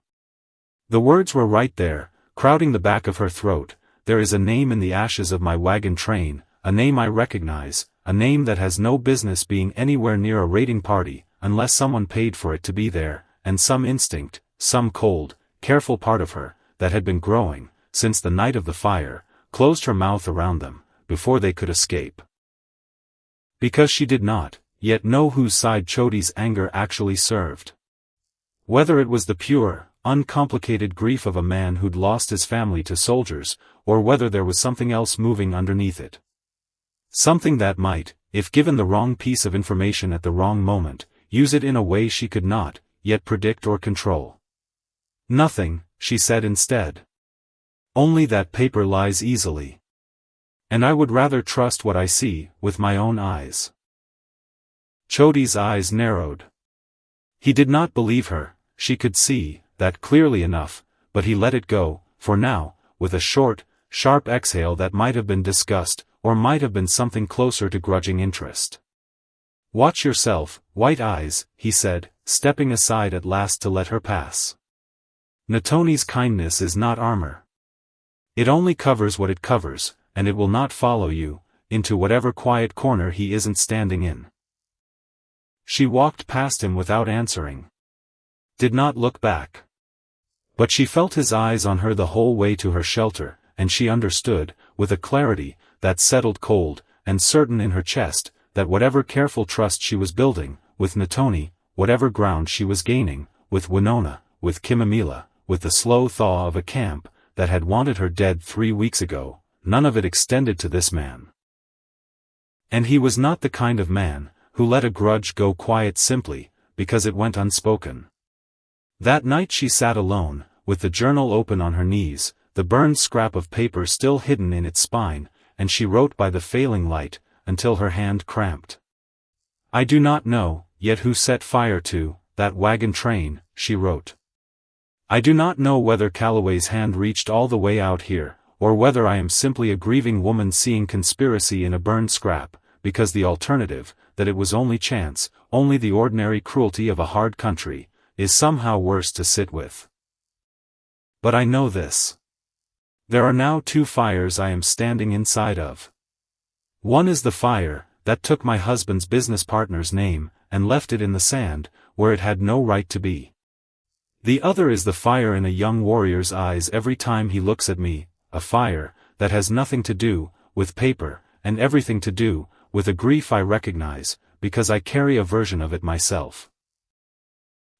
The words were right there, crowding the back of her throat. There is a name in the ashes of my wagon train, a name I recognize, a name that has no business being anywhere near a raiding party, unless someone paid for it to be there, and some instinct, some cold, careful part of her, that had been growing, since the night of the fire, closed her mouth around them, before they could escape. Because she did not, yet know whose side Chody's anger actually served. Whether it was the pure, uncomplicated grief of a man who'd lost his family to soldiers, or whether there was something else moving underneath it. Something that might, if given the wrong piece of information at the wrong moment, use it in a way she could not, yet predict or control. Nothing, she said instead. Only that paper lies easily. And I would rather trust what I see, with my own eyes. Chody's eyes narrowed. He did not believe her, she could see that clearly enough, but he let it go, for now, with a short, sharp exhale that might have been disgust, or might have been something closer to grudging interest. Watch yourself, White Eyes, he said, stepping aside at last to let her pass. Natoni's kindness is not armor. It only covers what it covers, and it will not follow you, into whatever quiet corner he isn't standing in. She walked past him without answering. Did not look back. But she felt his eyes on her the whole way to her shelter, and she understood, with a clarity that settled cold and certain in her chest, that whatever careful trust she was building, with Natoni, whatever ground she was gaining, with Winona, with Kimamila, with the slow thaw of a camp that had wanted her dead 3 weeks ago, none of it extended to this man. And he was not the kind of man who let a grudge go quiet simply because it went unspoken. That night she sat alone, with the journal open on her knees, the burned scrap of paper still hidden in its spine, and she wrote by the failing light, until her hand cramped. I do not know, yet who set fire to that wagon train, she wrote. I do not know whether Calloway's hand reached all the way out here, or whether I am simply a grieving woman seeing conspiracy in a burned scrap, because the alternative, that it was only chance, only the ordinary cruelty of a hard country, is somehow worse to sit with. But I know this. There are now 2 fires I am standing inside of. One is the fire that took my husband's business partner's name, and left it in the sand, where it had no right to be. The other is the fire in a young warrior's eyes every time he looks at me, a fire that has nothing to do with paper, and everything to do with a grief I recognize, because I carry a version of it myself.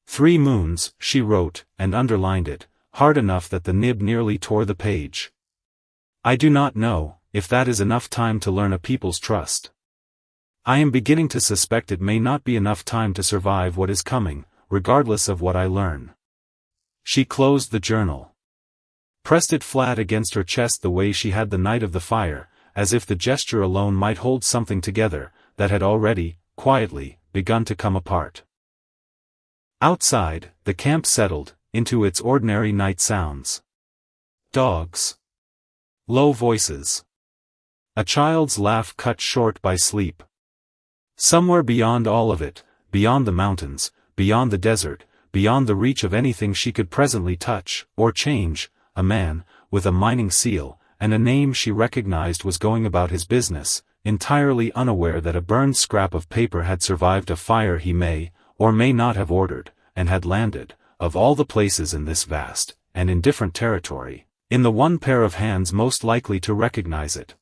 3 moons, she wrote, and underlined it, hard enough that the nib nearly tore the page. I do not know if that is enough time to learn a people's trust. I am beginning to suspect it may not be enough time to survive what is coming, regardless of what I learn. She closed the journal. Pressed it flat against her chest the way she had the night of the fire, as if the gesture alone might hold something together, that had already, quietly, begun to come apart. Outside, the camp settled into its ordinary night sounds. Dogs. Low voices. A child's laugh cut short by sleep. Somewhere beyond all of it, beyond the mountains, beyond the desert, beyond the reach of anything she could presently touch, or change, a man, with a mining seal, and a name she recognized was going about his business, entirely unaware that a burned scrap of paper had survived a fire he may, or may not have ordered, and had landed, of all the places in this vast, and indifferent territory, in the one pair of hands most likely to recognize it.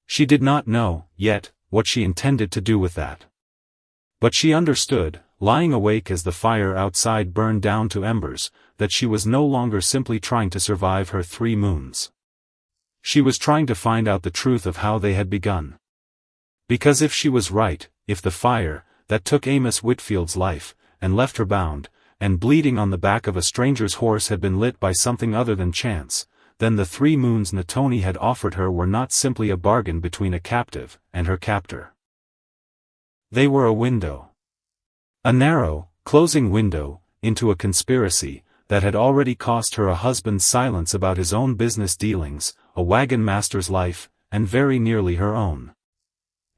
She did not know, yet, what she intended to do with that. But she understood, lying awake as the fire outside burned down to embers, that she was no longer simply trying to survive her 3 moons. She was trying to find out the truth of how they had begun. Because if she was right, if the fire that took Amos Whitfield's life, and left her bound, and bleeding on the back of a stranger's horse had been lit by something other than chance, then the 3 moons Natoni had offered her were not simply a bargain between a captive and her captor. They were a window. A narrow, closing window, into a conspiracy, that had already cost her a husband's silence about his own business dealings, a wagon master's life, and very nearly her own.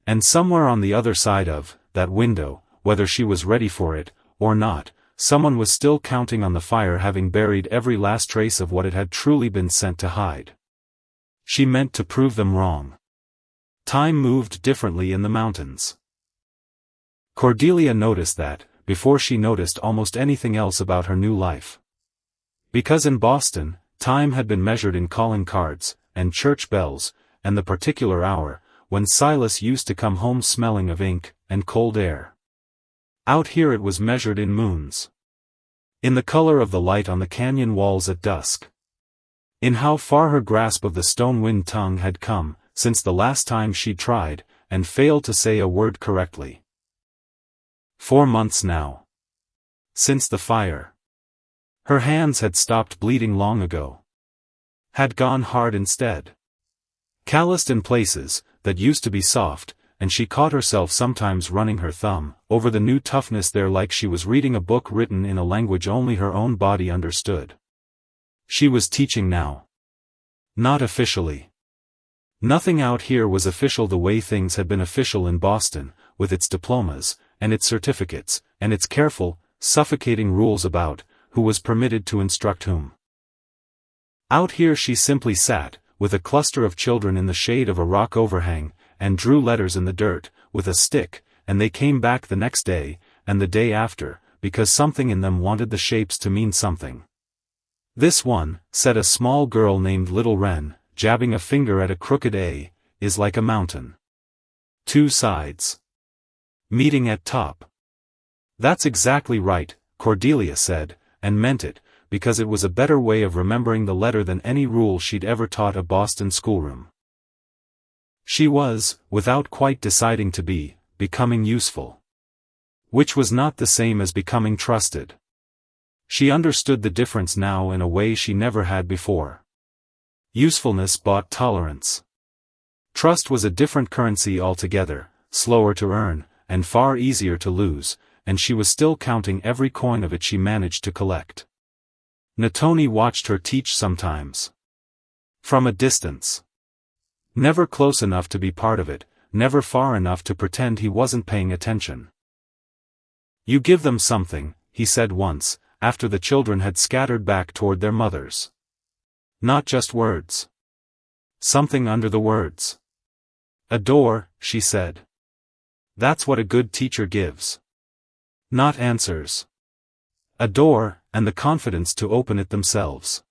And somewhere on the other side of that window, whether she was ready for it, or not, someone was still counting on the fire having buried every last trace of what it had truly been sent to hide. She meant to prove them wrong. Time moved differently in the mountains. Cordelia noticed that, before she noticed almost anything else about her new life. Because in Boston, time had been measured in calling cards, and church bells, and the particular hour, when Silas used to come home smelling of ink and cold air. Out here it was measured in moons. In the color of the light on the canyon walls at dusk. In how far her grasp of the stone-wind tongue had come, since the last time she tried, and failed to say a word correctly. 4 months now. Since the fire. Her hands had stopped bleeding long ago. Had gone hard instead. Calloused in places that used to be soft, and she caught herself sometimes running her thumb over the new toughness there like she was reading a book written in a language only her own body understood. She was teaching now. Not officially. Nothing out here was official the way things had been official in Boston, with its diplomas, and its certificates, and its careful, suffocating rules about who was permitted to instruct whom. Out here she simply sat, with a cluster of children in the shade of a rock overhang, and drew letters in the dirt, with a stick, and they came back the next day, and the day after, because something in them wanted the shapes to mean something. This one, said a small girl named Little Wren, jabbing a finger at a crooked A, is like a mountain. 2 sides. Meeting at top. That's exactly right, Cordelia said, and meant it, because it was a better way of remembering the letter than any rule she'd ever taught a Boston schoolroom. She was, without quite deciding to be, becoming useful. Which was not the same as becoming trusted. She understood the difference now in a way she never had before. Usefulness bought tolerance. Trust was a different currency altogether, slower to earn, and far easier to lose, and she was still counting every coin of it she managed to collect. Natoni watched her teach sometimes. From a distance. Never close enough to be part of it, never far enough to pretend he wasn't paying attention. You give them something, he said once, after the children had scattered back toward their mothers. Not just words. Something under the words. A door, she said. That's what a good teacher gives. Not answers. A door, and the confidence to open it themselves.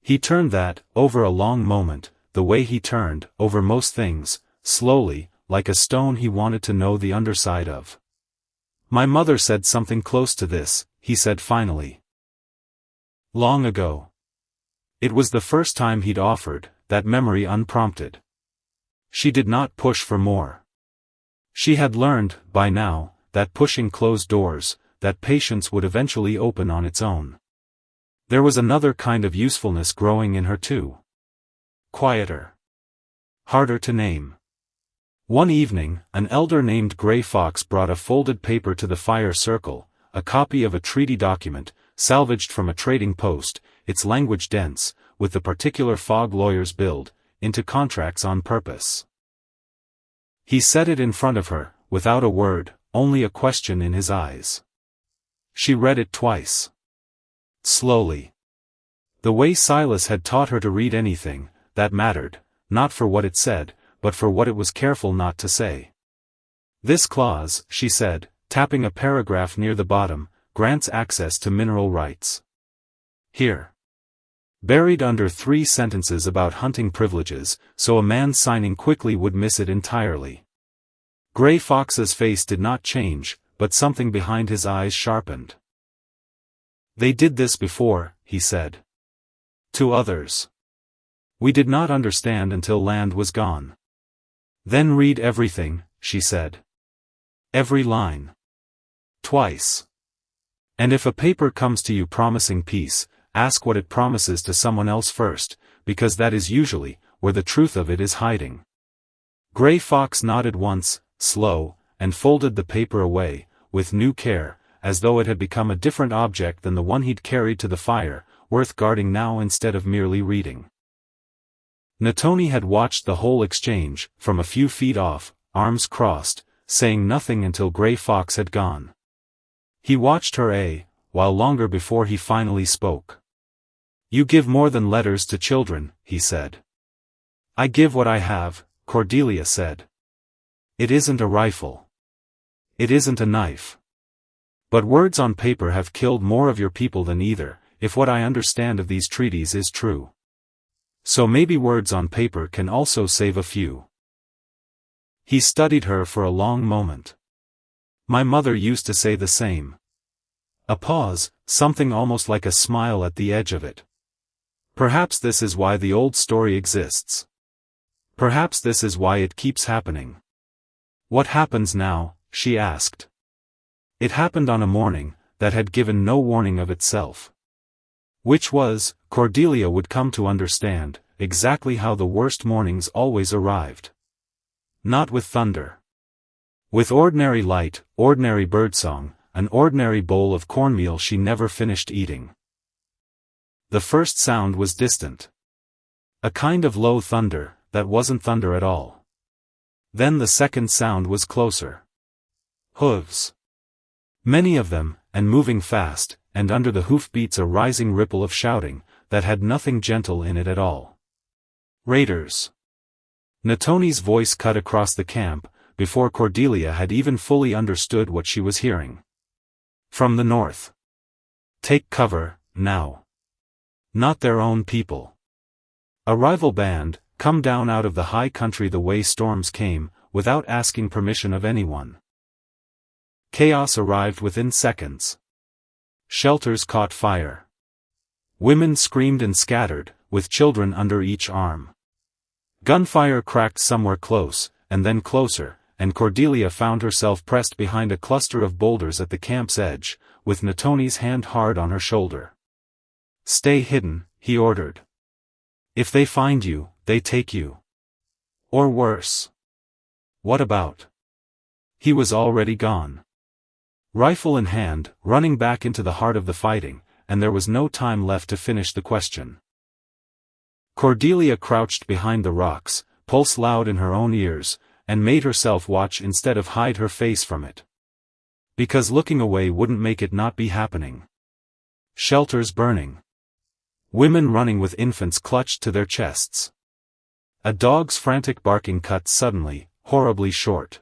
He turned that, over a long moment, the way he turned, over most things, slowly, like a stone he wanted to know the underside of. My mother said something close to this, he said finally. Long ago. It was the first time he'd offered, that memory unprompted. She did not push for more. She had learned, by now, that pushing closed doors, that patience would eventually open on its own. There was another kind of usefulness growing in her too. Quieter. Harder to name. One evening, an elder named Gray Fox brought a folded paper to the fire circle, a copy of a treaty document, salvaged from a trading post, its language dense, with the particular fog lawyers build, into contracts on purpose. He set it in front of her, without a word, only a question in his eyes. She read it twice. Slowly. The way Silas had taught her to read anything, that mattered, not for what it said, but for what it was careful not to say. This clause, she said, tapping a paragraph near the bottom, grants access to mineral rights. Here. Buried under 3 sentences about hunting privileges, so a man signing quickly would miss it entirely. Gray Fox's face did not change, but something behind his eyes sharpened. They did this before, he said. To others. We did not understand until land was gone. Then read everything, she said. Every line. Twice. And if a paper comes to you promising peace, ask what it promises to someone else first, because that is usually where the truth of it is hiding. Gray Fox nodded once, slow, and folded the paper away, with new care, as though it had become a different object than the one he'd carried to the fire, worth guarding now instead of merely reading. Natoni had watched the whole exchange, from a few feet off, arms crossed, saying nothing until Gray Fox had gone. He watched her a while longer before he finally spoke. You give more than letters to children, he said. I give what I have, Cordelia said. It isn't a rifle. It isn't a knife. But words on paper have killed more of your people than either, if what I understand of these treaties is true. So maybe words on paper can also save a few. He studied her for a long moment. My mother used to say the same. A pause, something almost like a smile at the edge of it. Perhaps this is why the old story exists. Perhaps this is why it keeps happening. What happens now? She asked. It happened on a morning that had given no warning of itself. Which was, Cordelia would come to understand, exactly how the worst mornings always arrived. Not with thunder. With ordinary light, ordinary birdsong, an ordinary bowl of cornmeal she never finished eating. The first sound was distant. A kind of low thunder, that wasn't thunder at all. Then the second sound was closer. Hooves. Many of them, and moving fast, and under the hoofbeats a rising ripple of shouting, that had nothing gentle in it at all. Raiders. Natoni's voice cut across the camp, before Cordelia had even fully understood what she was hearing. From the north. Take cover, now. Not their own people. A rival band, come down out of the high country the way storms came, without asking permission of anyone. Chaos arrived within seconds. Shelters caught fire. Women screamed and scattered, with children under each arm. Gunfire cracked somewhere close, and then closer, and Cordelia found herself pressed behind a cluster of boulders at the camp's edge, with Natoni's hand hard on her shoulder. Stay hidden, he ordered. If they find you, they take you. Or worse. What about? He was already gone. Rifle in hand, running back into the heart of the fighting, and there was no time left to finish the question. Cordelia crouched behind the rocks, pulse loud in her own ears, and made herself watch instead of hide her face from it. Because looking away wouldn't make it not be happening. Shelters burning. Women running with infants clutched to their chests. A dog's frantic barking cut suddenly, horribly short.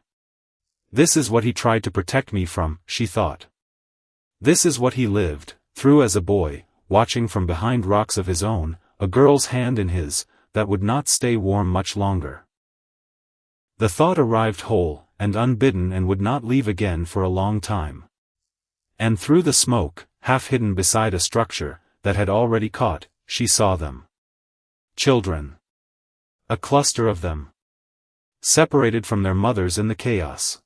This is what he tried to protect me from, she thought. This is what he lived through as a boy, watching from behind rocks of his own, a girl's hand in his, that would not stay warm much longer. The thought arrived whole, and unbidden and would not leave again for a long time. And through the smoke, half hidden beside a structure, that had already caught, she saw them. Children. A cluster of them. Separated from their mothers in the chaos.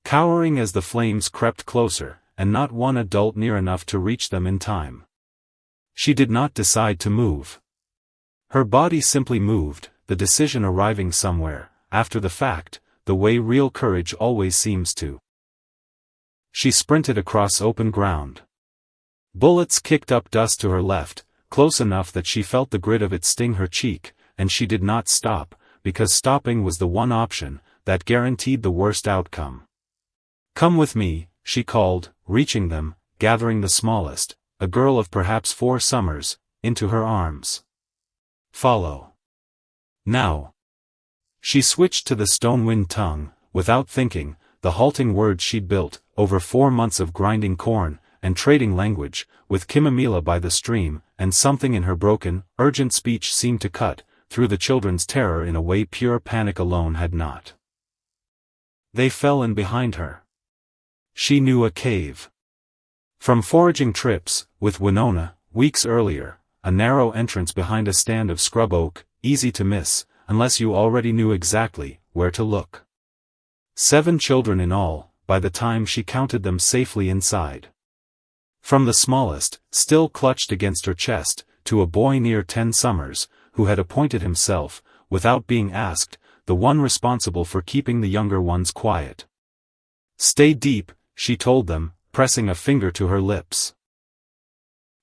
Cowering as the flames crept closer, and not one adult near enough to reach them in time. She did not decide to move. Her body simply moved, the decision arriving somewhere, after the fact, the way real courage always seems to. She sprinted across open ground. Bullets kicked up dust to her left, close enough that she felt the grit of it sting her cheek, and she did not stop, because stopping was the one option that guaranteed the worst outcome. Come with me, she called, reaching them, gathering the smallest, a girl of perhaps 4 summers, into her arms. Follow. Now. She switched to the stone-wind tongue, without thinking, the halting words she'd built, over 4 months of grinding corn, and trading language, with Kimamila by the stream, and something in her broken, urgent speech seemed to cut through the children's terror in a way pure panic alone had not. They fell in behind her. She knew a cave. From foraging trips, with Winona, weeks earlier, a narrow entrance behind a stand of scrub oak, easy to miss, unless you already knew exactly where to look. 7 children in all, by the time she counted them safely inside. From the smallest, still clutched against her chest, to a boy near 10 summers, who had appointed himself, without being asked, the one responsible for keeping the younger ones quiet. Stay deep, she told them, pressing a finger to her lips.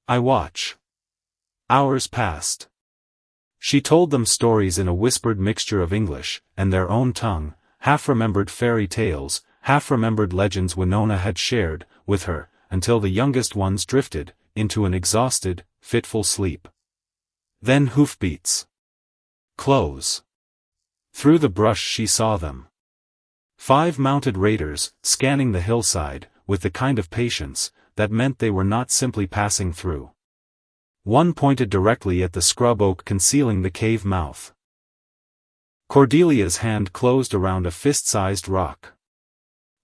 I watch. Hours passed. She told them stories in a whispered mixture of English, and their own tongue, half-remembered fairy tales, half-remembered legends Winona had shared with her, until the youngest ones drifted into an exhausted, fitful sleep. Then hoofbeats. Close. Through the brush she saw them. 5 mounted raiders, scanning the hillside, with the kind of patience that meant they were not simply passing through. One pointed directly at the scrub oak concealing the cave mouth. Cordelia's hand closed around a fist-sized rock.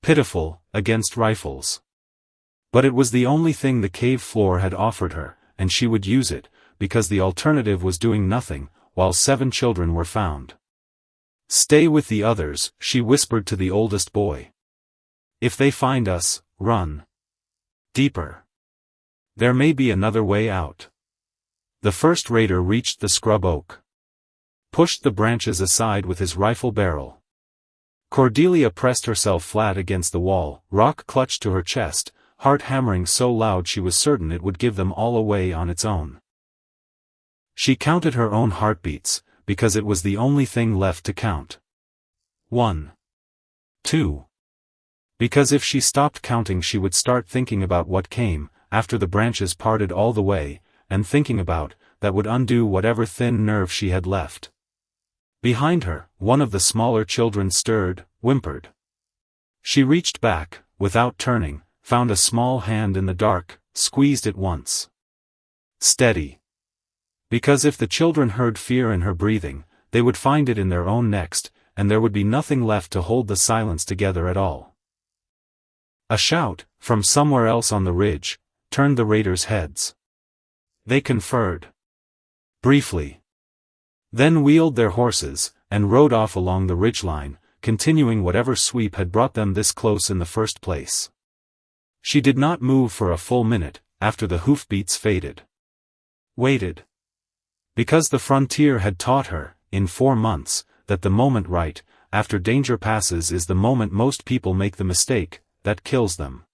Pitiful, against rifles. But it was the only thing the cave floor had offered her, and she would use it, because the alternative was doing nothing, while 7 children were found. "Stay with the others," she whispered to the oldest boy. "If they find us, run. Deeper. There may be another way out." The first raider reached the scrub oak. Pushed the branches aside with his rifle barrel. Cordelia pressed herself flat against the wall, rock clutched to her chest, heart hammering so loud she was certain it would give them all away on its own. She counted her own heartbeats, because it was the only thing left to count. 1. 2. Because if she stopped counting she would start thinking about what came, after the branches parted all the way, and thinking about, that would undo whatever thin nerve she had left. Behind her, one of the smaller children stirred, whimpered. She reached back, without turning, found a small hand in the dark, squeezed it once. Steady. Because if the children heard fear in her breathing, they would find it in their own next, and there would be nothing left to hold the silence together at all. A shout, from somewhere else on the ridge, turned the raiders' heads. They conferred. Briefly. Then wheeled their horses, and rode off along the ridgeline, continuing whatever sweep had brought them this close in the first place. She did not move for a full minute, after the hoofbeats faded. Waited. Because the frontier had taught her, in 4 months, that the moment right, after danger passes is the moment most people make the mistake, that kills them.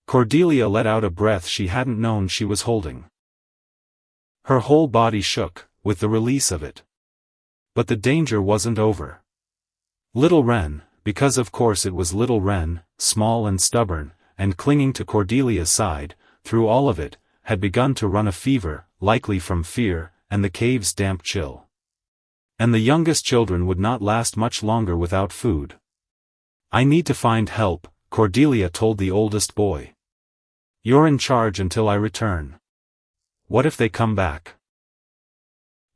Cordelia let out a breath she hadn't known she was holding. Her whole body shook, with the release of it. But the danger wasn't over. Little Wren, because of course it was Little Wren, small and stubborn, and clinging to Cordelia's side, through all of it, had begun to run a fever, likely from fear, and the cave's damp chill. And the youngest children would not last much longer without food. "I need to find help," Cordelia told the oldest boy. "You're in charge until I return. What if they come back?"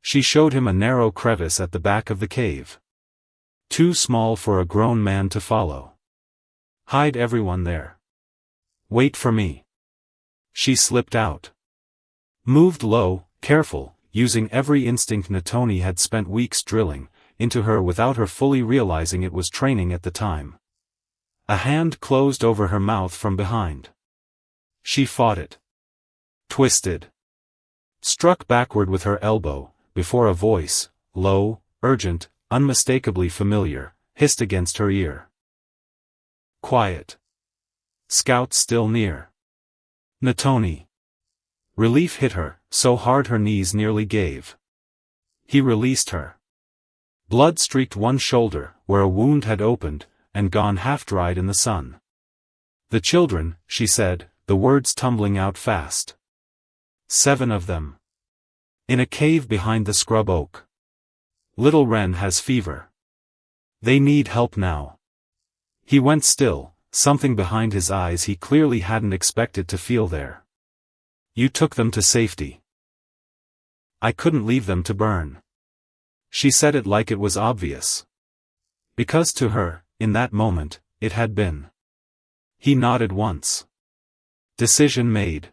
She showed him a narrow crevice at the back of the cave. Too small for a grown man to follow. "Hide everyone there. Wait for me." She slipped out. Moved low, careful, using every instinct Natoni had spent weeks drilling, into her without her fully realizing it was training at the time. A hand closed over her mouth from behind. She fought it. Twisted. Struck backward with her elbow, before a voice, low, urgent, unmistakably familiar, hissed against her ear. "Quiet. Scout still near. Natoni." Relief hit her, so hard her knees nearly gave. He released her. Blood streaked one shoulder, where a wound had opened, and gone half-dried in the sun. "The children," she said, the words tumbling out fast. 7 of them. In a cave behind the scrub oak. Little Wren has fever. They need help now. He went still, something behind his eyes he clearly hadn't expected to feel there. "You took them to safety." "I couldn't leave them to burn." She said it like it was obvious. Because to her, in that moment, it had been. He nodded once. "Decision made.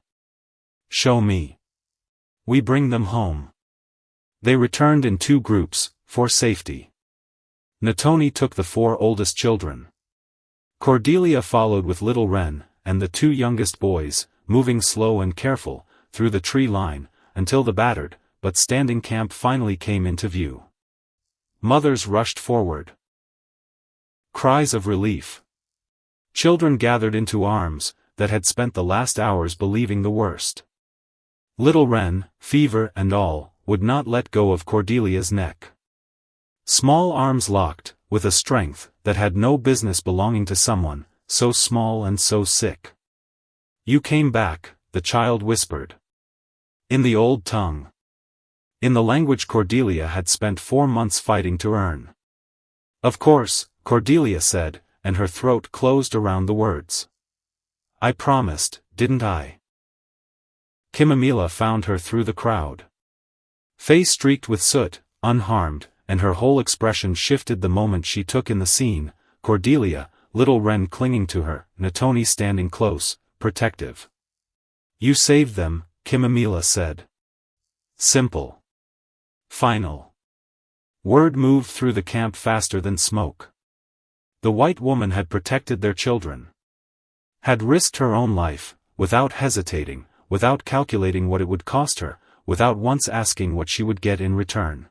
Show me. We bring them home." They returned in 2 groups, for safety. Natoni took the 4 oldest children. Cordelia followed with Little Wren, and the 2 youngest boys, moving slow and careful, through the tree line, until the battered, but standing camp finally came into view. Mothers rushed forward. Cries of relief. Children gathered into arms, that had spent the last hours believing the worst. Little Wren, fever and all, would not let go of Cordelia's neck. Small arms locked, with a strength that had no business belonging to someone, so small and so sick. "You came back," the child whispered. In the old tongue. In the language Cordelia had spent 4 months fighting to earn. "Of course," Cordelia said, and her throat closed around the words. "I promised, didn't I?" Kimamila found her through the crowd. Face streaked with soot, unharmed, and her whole expression shifted the moment she took in the scene: Cordelia, little Wren clinging to her, Natoni standing close, protective. "You saved them," Kimamila said. Simple. Final. Word moved through the camp faster than smoke. The white woman had protected their children. Had risked her own life, without hesitating, without calculating what it would cost her, without once asking what she would get in return.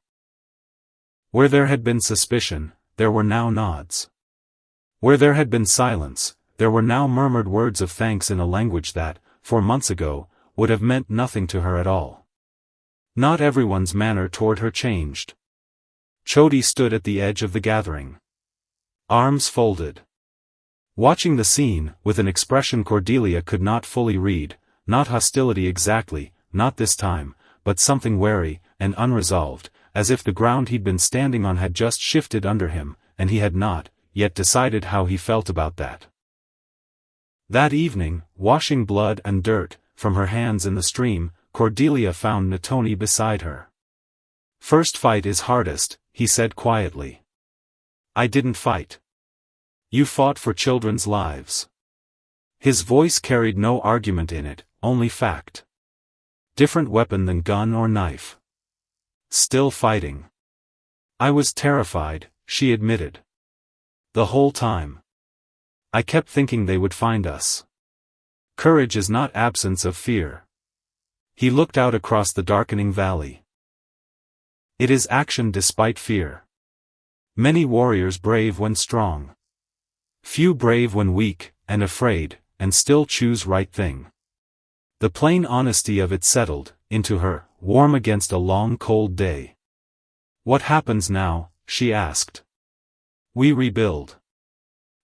Where there had been suspicion, there were now nods. Where there had been silence, there were now murmured words of thanks in a language that, 4 months ago, would have meant nothing to her at all. Not everyone's manner toward her changed. Chody stood at the edge of the gathering. Arms folded. Watching the scene, with an expression Cordelia could not fully read, not hostility exactly, not this time, but something wary, and unresolved, as if the ground he'd been standing on had just shifted under him, and he had not yet decided how he felt about that. That evening, washing blood and dirt from her hands in the stream, Cordelia found Natoni beside her. "First fight is hardest," he said quietly. "I didn't fight. You fought for children's lives." His voice carried no argument in it, only fact. Different weapon than gun or knife. Still fighting. "I was terrified," she admitted. "The whole time. I kept thinking they would find us." Courage is not absence of fear. He looked out across the darkening valley. It is action despite fear. Many warriors brave when strong. Few brave when weak, and afraid, and still choose right thing. The plain honesty of it settled into her, warm against a long cold day. "What happens now?" she asked. "We rebuild."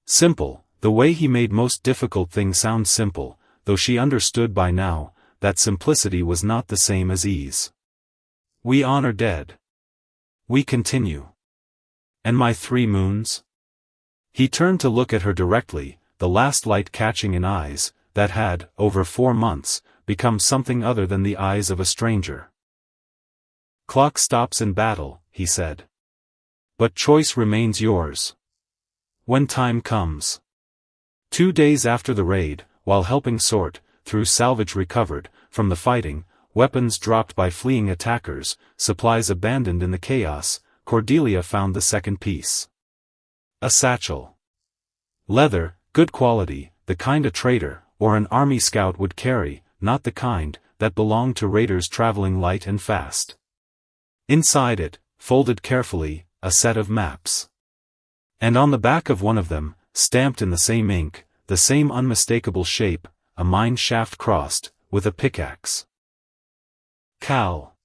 Simple, the way he made most difficult things sound simple, though she understood by now that simplicity was not the same as ease. "We honor dead. We continue." "And my 3 moons?" He turned to look at her directly, the last light catching in eyes that had, over 4 months, become something other than the eyes of a stranger. "Clock stops in battle," he said. "But choice remains yours. When time comes." 2 days after the raid, while helping sort through salvage recovered from the fighting, weapons dropped by fleeing attackers, supplies abandoned in the chaos, Cordelia found the second piece. A satchel. Leather, good quality, the kind a trader or an army scout would carry, not the kind that belonged to raiders traveling light and fast. Inside it, folded carefully, a set of maps. And on the back of one of them, stamped in the same ink, the same unmistakable shape, a mine shaft crossed, with a pickaxe. Cal.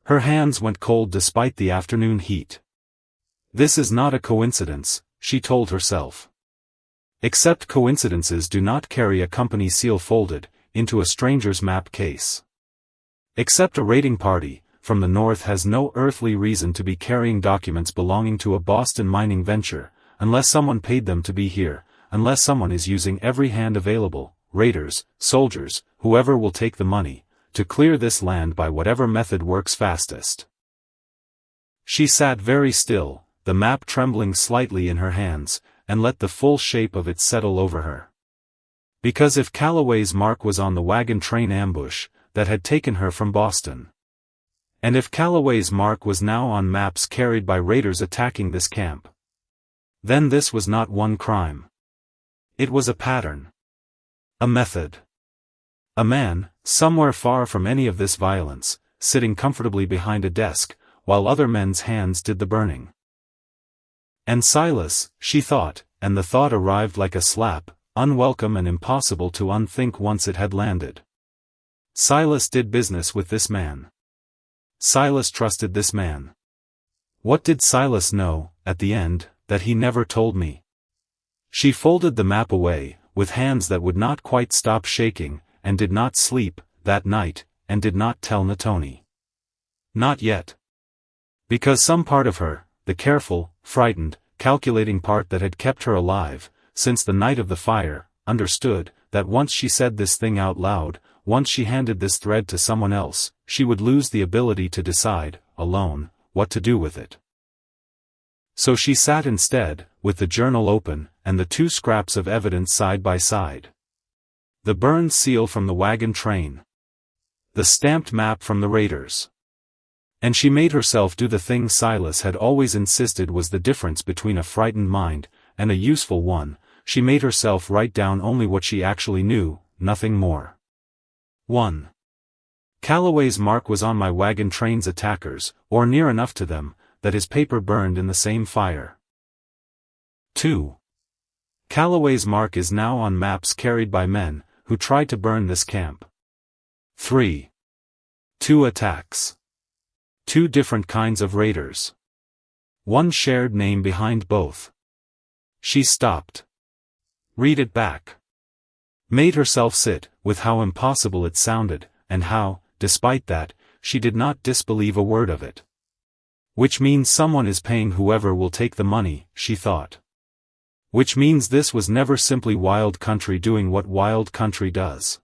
Her hands went cold despite the afternoon heat. This is not a coincidence, she told herself. Except coincidences do not carry a company seal folded into a stranger's map case. Except a raiding party from the north has no earthly reason to be carrying documents belonging to a Boston mining venture, unless someone paid them to be here, unless someone is using every hand available, raiders, soldiers, whoever will take the money, to clear this land by whatever method works fastest. She sat very still, the map trembling slightly in her hands, and let the full shape of it settle over her. Because if Calloway's mark was on the wagon train ambush that had taken her from Boston, and if Calloway's mark was now on maps carried by raiders attacking this camp, then this was not one crime. It was a pattern. A method. A man, somewhere far from any of this violence, sitting comfortably behind a desk, while other men's hands did the burning. And Silas, she thought, and the thought arrived like a slap, unwelcome and impossible to unthink once it had landed. Silas did business with this man. Silas trusted this man. What did Silas know, at the end, that he never told me? She folded the map away, with hands that would not quite stop shaking, and did not sleep, that night, and did not tell Natoni. Not yet. Because some part of her, the careful, frightened, calculating part that had kept her alive, since the night of the fire, understood, that once she said this thing out loud, once she handed this thread to someone else, she would lose the ability to decide, alone, what to do with it. So she sat instead, with the journal open, and the two scraps of evidence side by side. The burned seal from the wagon train. The stamped map from the raiders. And she made herself do the thing Silas had always insisted was the difference between a frightened mind and a useful one. She made herself write down only what she actually knew, nothing more. 1. Calloway's mark was on my wagon train's attackers, or near enough to them, that his paper burned in the same fire. 2. Calloway's mark is now on maps carried by men who tried to burn this camp. 3. 2 attacks. 2 different kinds of raiders. 1 shared name behind both. She stopped. Read it back. Made herself sit, with how impossible it sounded, and how, despite that, she did not disbelieve a word of it. Which means someone is paying whoever will take the money, she thought. Which means this was never simply wild country doing what wild country does.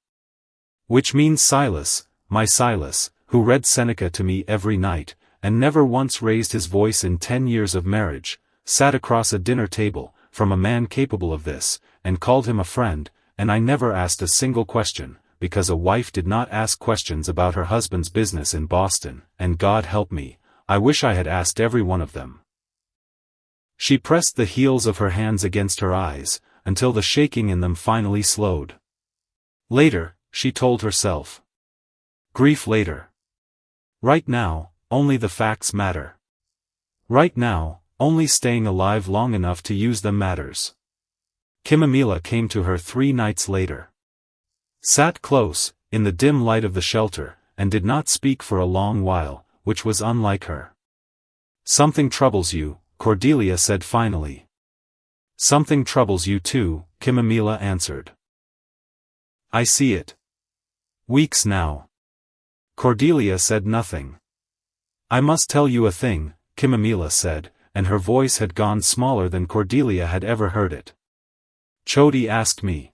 Which means Silas, my Silas, who read Seneca to me every night, and never once raised his voice in 10 years of marriage, sat across a dinner table, from a man capable of this, and called him a friend, and I never asked a single question, because a wife did not ask questions about her husband's business in Boston, and God help me, I wish I had asked every one of them. She pressed the heels of her hands against her eyes, until the shaking in them finally slowed. Later, she told herself. Grief later. Right now, only the facts matter. Right now, only staying alive long enough to use them matters. Kimamila came to her 3 nights later. Sat close, in the dim light of the shelter, and did not speak for a long while, which was unlike her. Something troubles you, Cordelia said finally. Something troubles you too, Kimamila answered. I see it. Weeks now. Cordelia said nothing. I must tell you a thing, Kimamila said, and her voice had gone smaller than Cordelia had ever heard it. Chody asked me.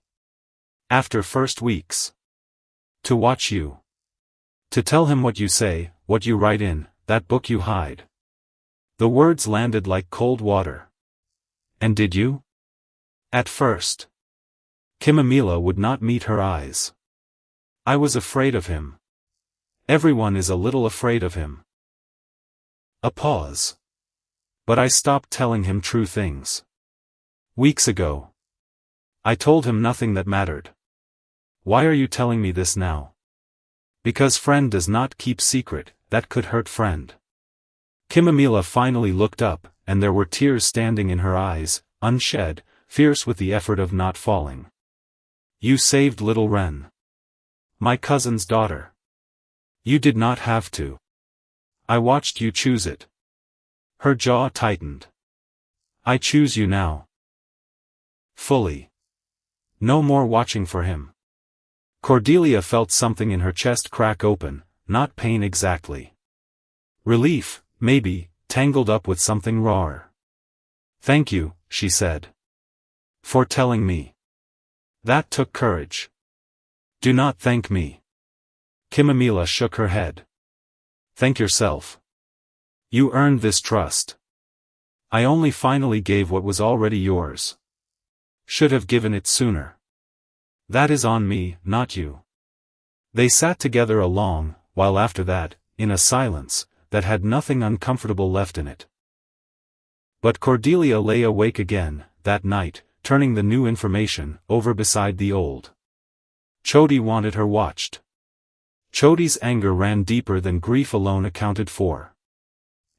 After first weeks. To watch you. To tell him what you say, what you write in, that book you hide. The words landed like cold water. And did you? At first. Kimamila would not meet her eyes. I was afraid of him. Everyone is a little afraid of him. A pause. But I stopped telling him true things. Weeks ago. I told him nothing that mattered. Why are you telling me this now? Because friend does not keep secret, that could hurt friend. Kimamila finally looked up, and there were tears standing in her eyes, unshed, fierce with the effort of not falling. You saved little Wren. My cousin's daughter. You did not have to. I watched you choose it. Her jaw tightened. I choose you now. Fully. No more watching for him. Cordelia felt something in her chest crack open, not pain exactly. Relief, maybe, tangled up with something rawer. Thank you, she said. For telling me. That took courage. Do not thank me. Kimamila shook her head. Thank yourself. You earned this trust. I only finally gave what was already yours. Should have given it sooner. That is on me, not you. They sat together a long while after that, in a silence that had nothing uncomfortable left in it. But Cordelia lay awake again, that night, turning the new information over beside the old. Chody wanted her watched. Chody's anger ran deeper than grief alone accounted for.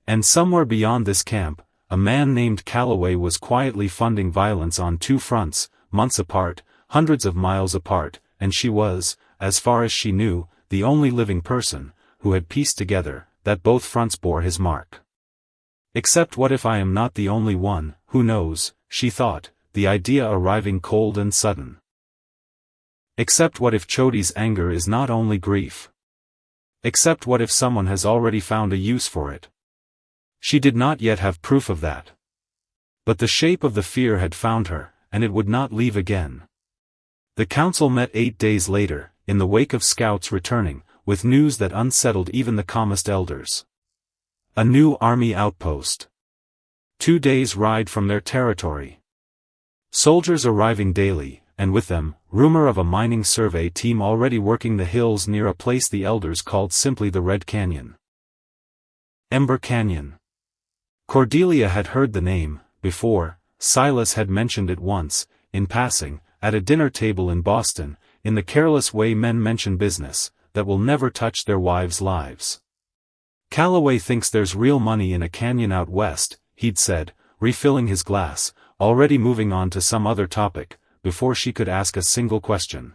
And somewhere beyond this camp, a man named Calloway was quietly funding violence on 2 fronts, months apart, hundreds of miles apart, and she was, as far as she knew, the only living person who had pieced together that both fronts bore his mark. Except what if I am not the only one, who knows, she thought, the idea arriving cold and sudden. Except what if Chody's anger is not only grief? Except what if someone has already found a use for it? She did not yet have proof of that. But the shape of the fear had found her, and it would not leave again. The council met 8 days later, in the wake of scouts returning, with news that unsettled even the calmest elders. A new army outpost. 2 days' ride from their territory. Soldiers arriving daily, and with them, rumor of a mining survey team already working the hills near a place the elders called simply the Red Canyon. Ember Canyon. Cordelia had heard the name, before. Silas had mentioned it once, in passing, at a dinner table in Boston, in the careless way men mention business, that will never touch their wives' lives. Calloway thinks there's real money in a canyon out west, he'd said, refilling his glass, already moving on to some other topic, before she could ask a single question.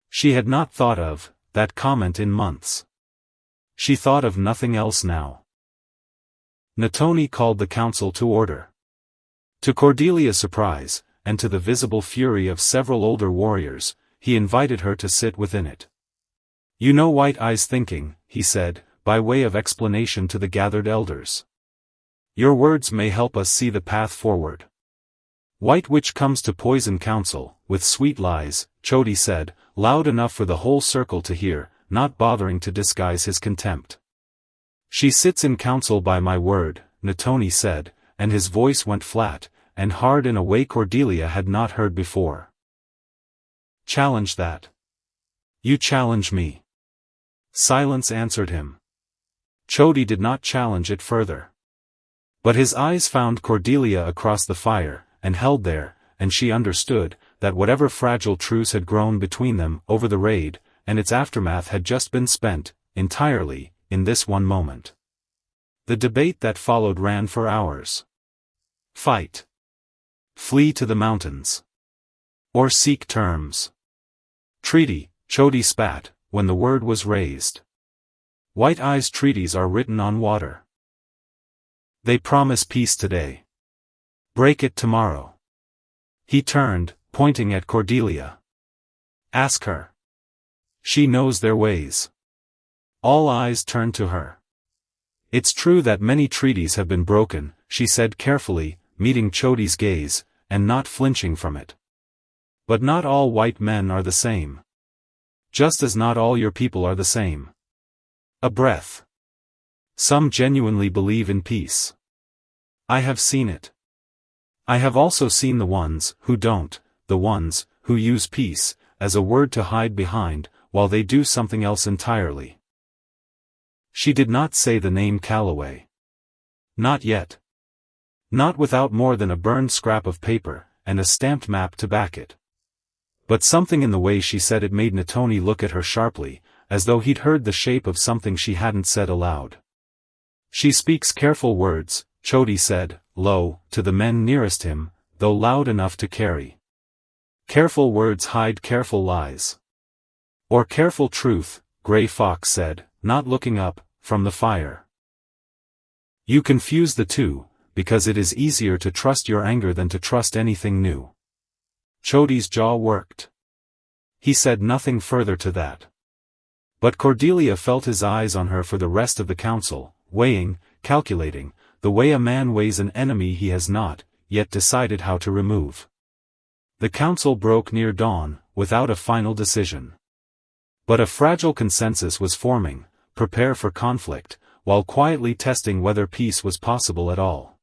She had not thought of that comment in months. She thought of nothing else now. Natoni called the council to order. To Cordelia's surprise, and to the visible fury of several older warriors, he invited her to sit within it. "You know White Eye's thinking," he said, by way of explanation to the gathered elders. "Your words may help us see the path forward." "White Witch comes to poison council, with sweet lies," Chody said, loud enough for the whole circle to hear, not bothering to disguise his contempt. "She sits in council by my word," Natoni said, and his voice went flat, and hard in a way Cordelia had not heard before. "Challenge that." "You challenge me." Silence answered him. Chody did not challenge it further. But his eyes found Cordelia across the fire, and held there, and she understood, that whatever fragile truce had grown between them over the raid, and its aftermath had just been spent, entirely, in this one moment. The debate that followed ran for hours. Fight. Flee to the mountains. Or seek terms. Treaty, Chody spat, when the word was raised. White Eye's treaties are written on water. They promise peace today. Break it tomorrow. He turned, pointing at Cordelia. Ask her. She knows their ways. All eyes turned to her. It's true that many treaties have been broken, she said carefully, meeting Chody's gaze, and not flinching from it. But not all white men are the same. Just as not all your people are the same. A breath. Some genuinely believe in peace. I have seen it. I have also seen the ones who don't, the ones who use peace as a word to hide behind, while they do something else entirely. She did not say the name Calloway. Not yet. Not without more than a burned scrap of paper, and a stamped map to back it. But something in the way she said it made Natoni look at her sharply, as though he'd heard the shape of something she hadn't said aloud. She speaks careful words, Chody said, low, to the men nearest him, though loud enough to carry. Careful words hide careful lies. Or careful truth, Gray Fox said, not looking up, from the fire. You confuse the two, because it is easier to trust your anger than to trust anything new. Chody's jaw worked. He said nothing further to that. But Cordelia felt his eyes on her for the rest of the council, weighing, calculating, the way a man weighs an enemy he has not yet decided how to remove. The council broke near dawn, without a final decision. But a fragile consensus was forming, prepare for conflict, while quietly testing whether peace was possible at all.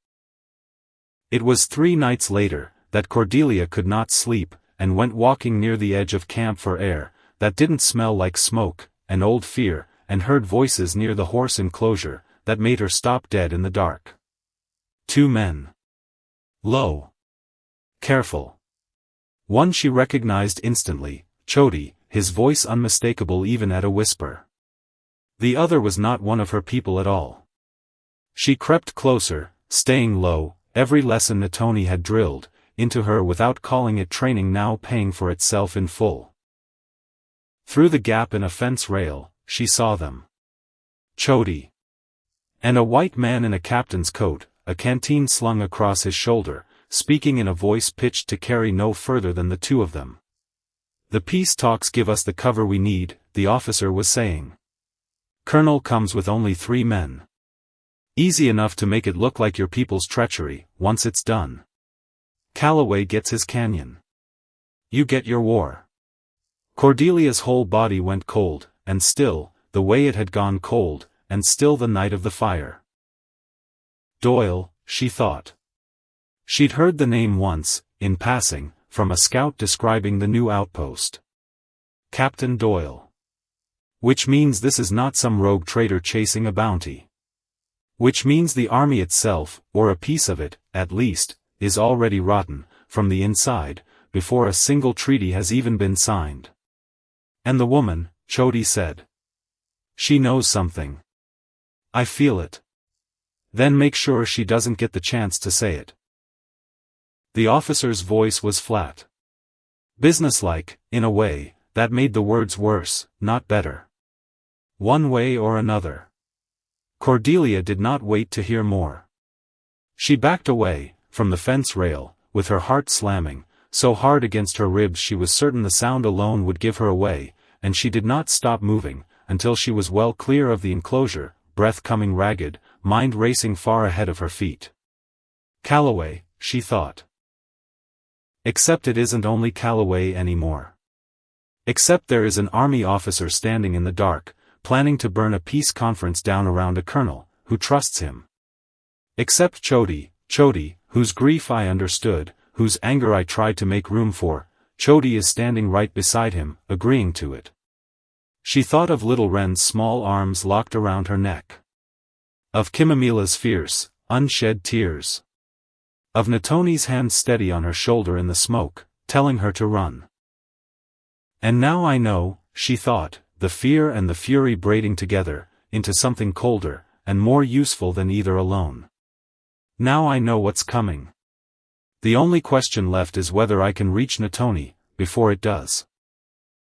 It was 3 nights later, that Cordelia could not sleep, and went walking near the edge of camp for air, that didn't smell like smoke, and old fear, and heard voices near the horse enclosure, that made her stop dead in the dark. 2 men. Low. Careful. One she recognized instantly, Chody, his voice unmistakable even at a whisper. The other was not one of her people at all. She crept closer, staying low, every lesson Natoni had drilled into her without calling it training now paying for itself in full. Through the gap in a fence rail, she saw them. Chody. And a white man in a captain's coat, a canteen slung across his shoulder, speaking in a voice pitched to carry no further than the 2 of them. The peace talks give us the cover we need, the officer was saying. Colonel comes with only 3 men. Easy enough to make it look like your people's treachery, once it's done. Calloway gets his canyon. You get your war. Cordelia's whole body went cold, and still, the way it had gone cold, and still the night of the fire. Doyle, she thought. She'd heard the name once, in passing, from a scout describing the new outpost. Captain Doyle. Which means this is not some rogue trader chasing a bounty. Which means the army itself, or a piece of it, at least, is already rotten, from the inside, before a single treaty has even been signed. And the woman, Chody said. She knows something. I feel it. Then make sure she doesn't get the chance to say it. The officer's voice was flat. Businesslike, in a way, that made the words worse, not better. One way or another. Cordelia did not wait to hear more. She backed away, from the fence rail, with her heart slamming, so hard against her ribs she was certain the sound alone would give her away, and she did not stop moving, until she was well clear of the enclosure, breath coming ragged, mind racing far ahead of her feet. Calloway, she thought. Except it isn't only Calloway anymore. Except there is an army officer standing in the dark, planning to burn a peace conference down around a colonel, who trusts him. Except Chody, whose grief I understood, whose anger I tried to make room for, Chody is standing right beside him, agreeing to it. She thought of little Wren's small arms locked around her neck. Of Kimamila's fierce, unshed tears. Of Natoni's hand steady on her shoulder in the smoke, telling her to run. And now I know, she thought, the fear and the fury braiding together, into something colder, and more useful than either alone. Now I know what's coming. The only question left is whether I can reach Natoni, before it does.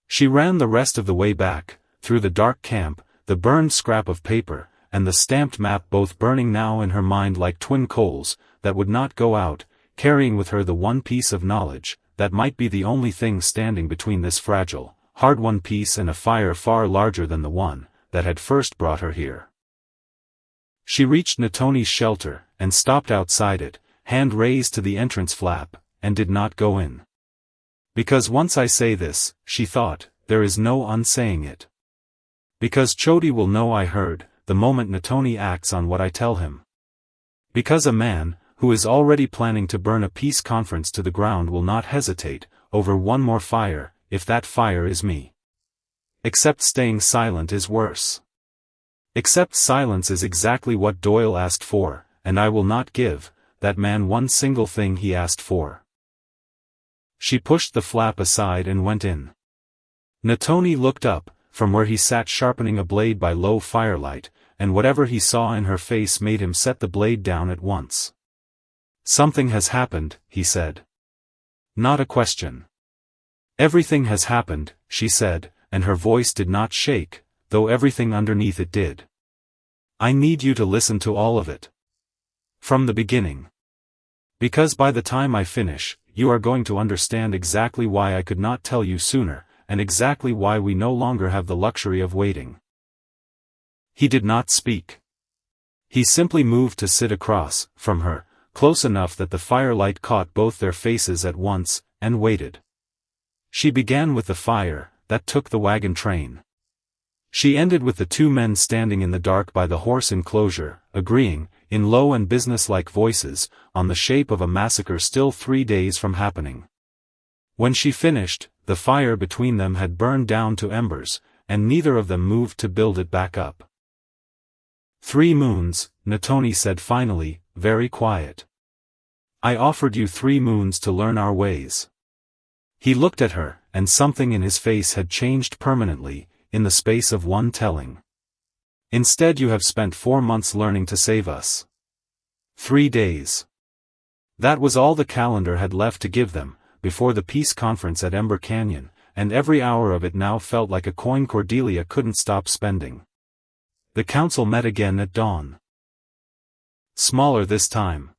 She ran the rest of the way back, through the dark camp, the burned scrap of paper, and the stamped map both burning now in her mind like twin coals, that would not go out, carrying with her the one piece of knowledge, that might be the only thing standing between this fragile, hard-won peace and a fire far larger than the one, that had first brought her here. She reached Natoni's shelter, and stopped outside it, hand raised to the entrance flap, and did not go in. Because once I say this, she thought, there is no unsaying it. Because Chody will know I heard, the moment Natoni acts on what I tell him. Because a man, who is already planning to burn a peace conference to the ground will not hesitate, over one more fire, if that fire is me. Except staying silent is worse. Except silence is exactly what Doyle asked for, and I will not give that man one single thing he asked for. She pushed the flap aside and went in. Natoni looked up, from where he sat sharpening a blade by low firelight, and whatever he saw in her face made him set the blade down at once. Something has happened, he said. Not a question. Everything has happened, she said, and her voice did not shake, though everything underneath it did. I need you to listen to all of it. From the beginning. Because by the time I finish, you are going to understand exactly why I could not tell you sooner, and exactly why we no longer have the luxury of waiting. He did not speak. He simply moved to sit across, from her, close enough that the firelight caught both their faces at once, and waited. She began with the fire, that took the wagon train. She ended with the two men standing in the dark by the horse enclosure, agreeing, in low and businesslike voices, on the shape of a massacre still 3 days from happening. When she finished, the fire between them had burned down to embers, and neither of them moved to build it back up. 3 moons, Natoni said finally, very quiet. I offered you 3 moons to learn our ways. He looked at her, and something in his face had changed permanently, in the space of one telling. Instead you have spent 4 months learning to save us. 3 days. That was all the calendar had left to give them, before the peace conference at Ember Canyon, and every hour of it now felt like a coin Cordelia couldn't stop spending. The council met again at dawn. Smaller this time.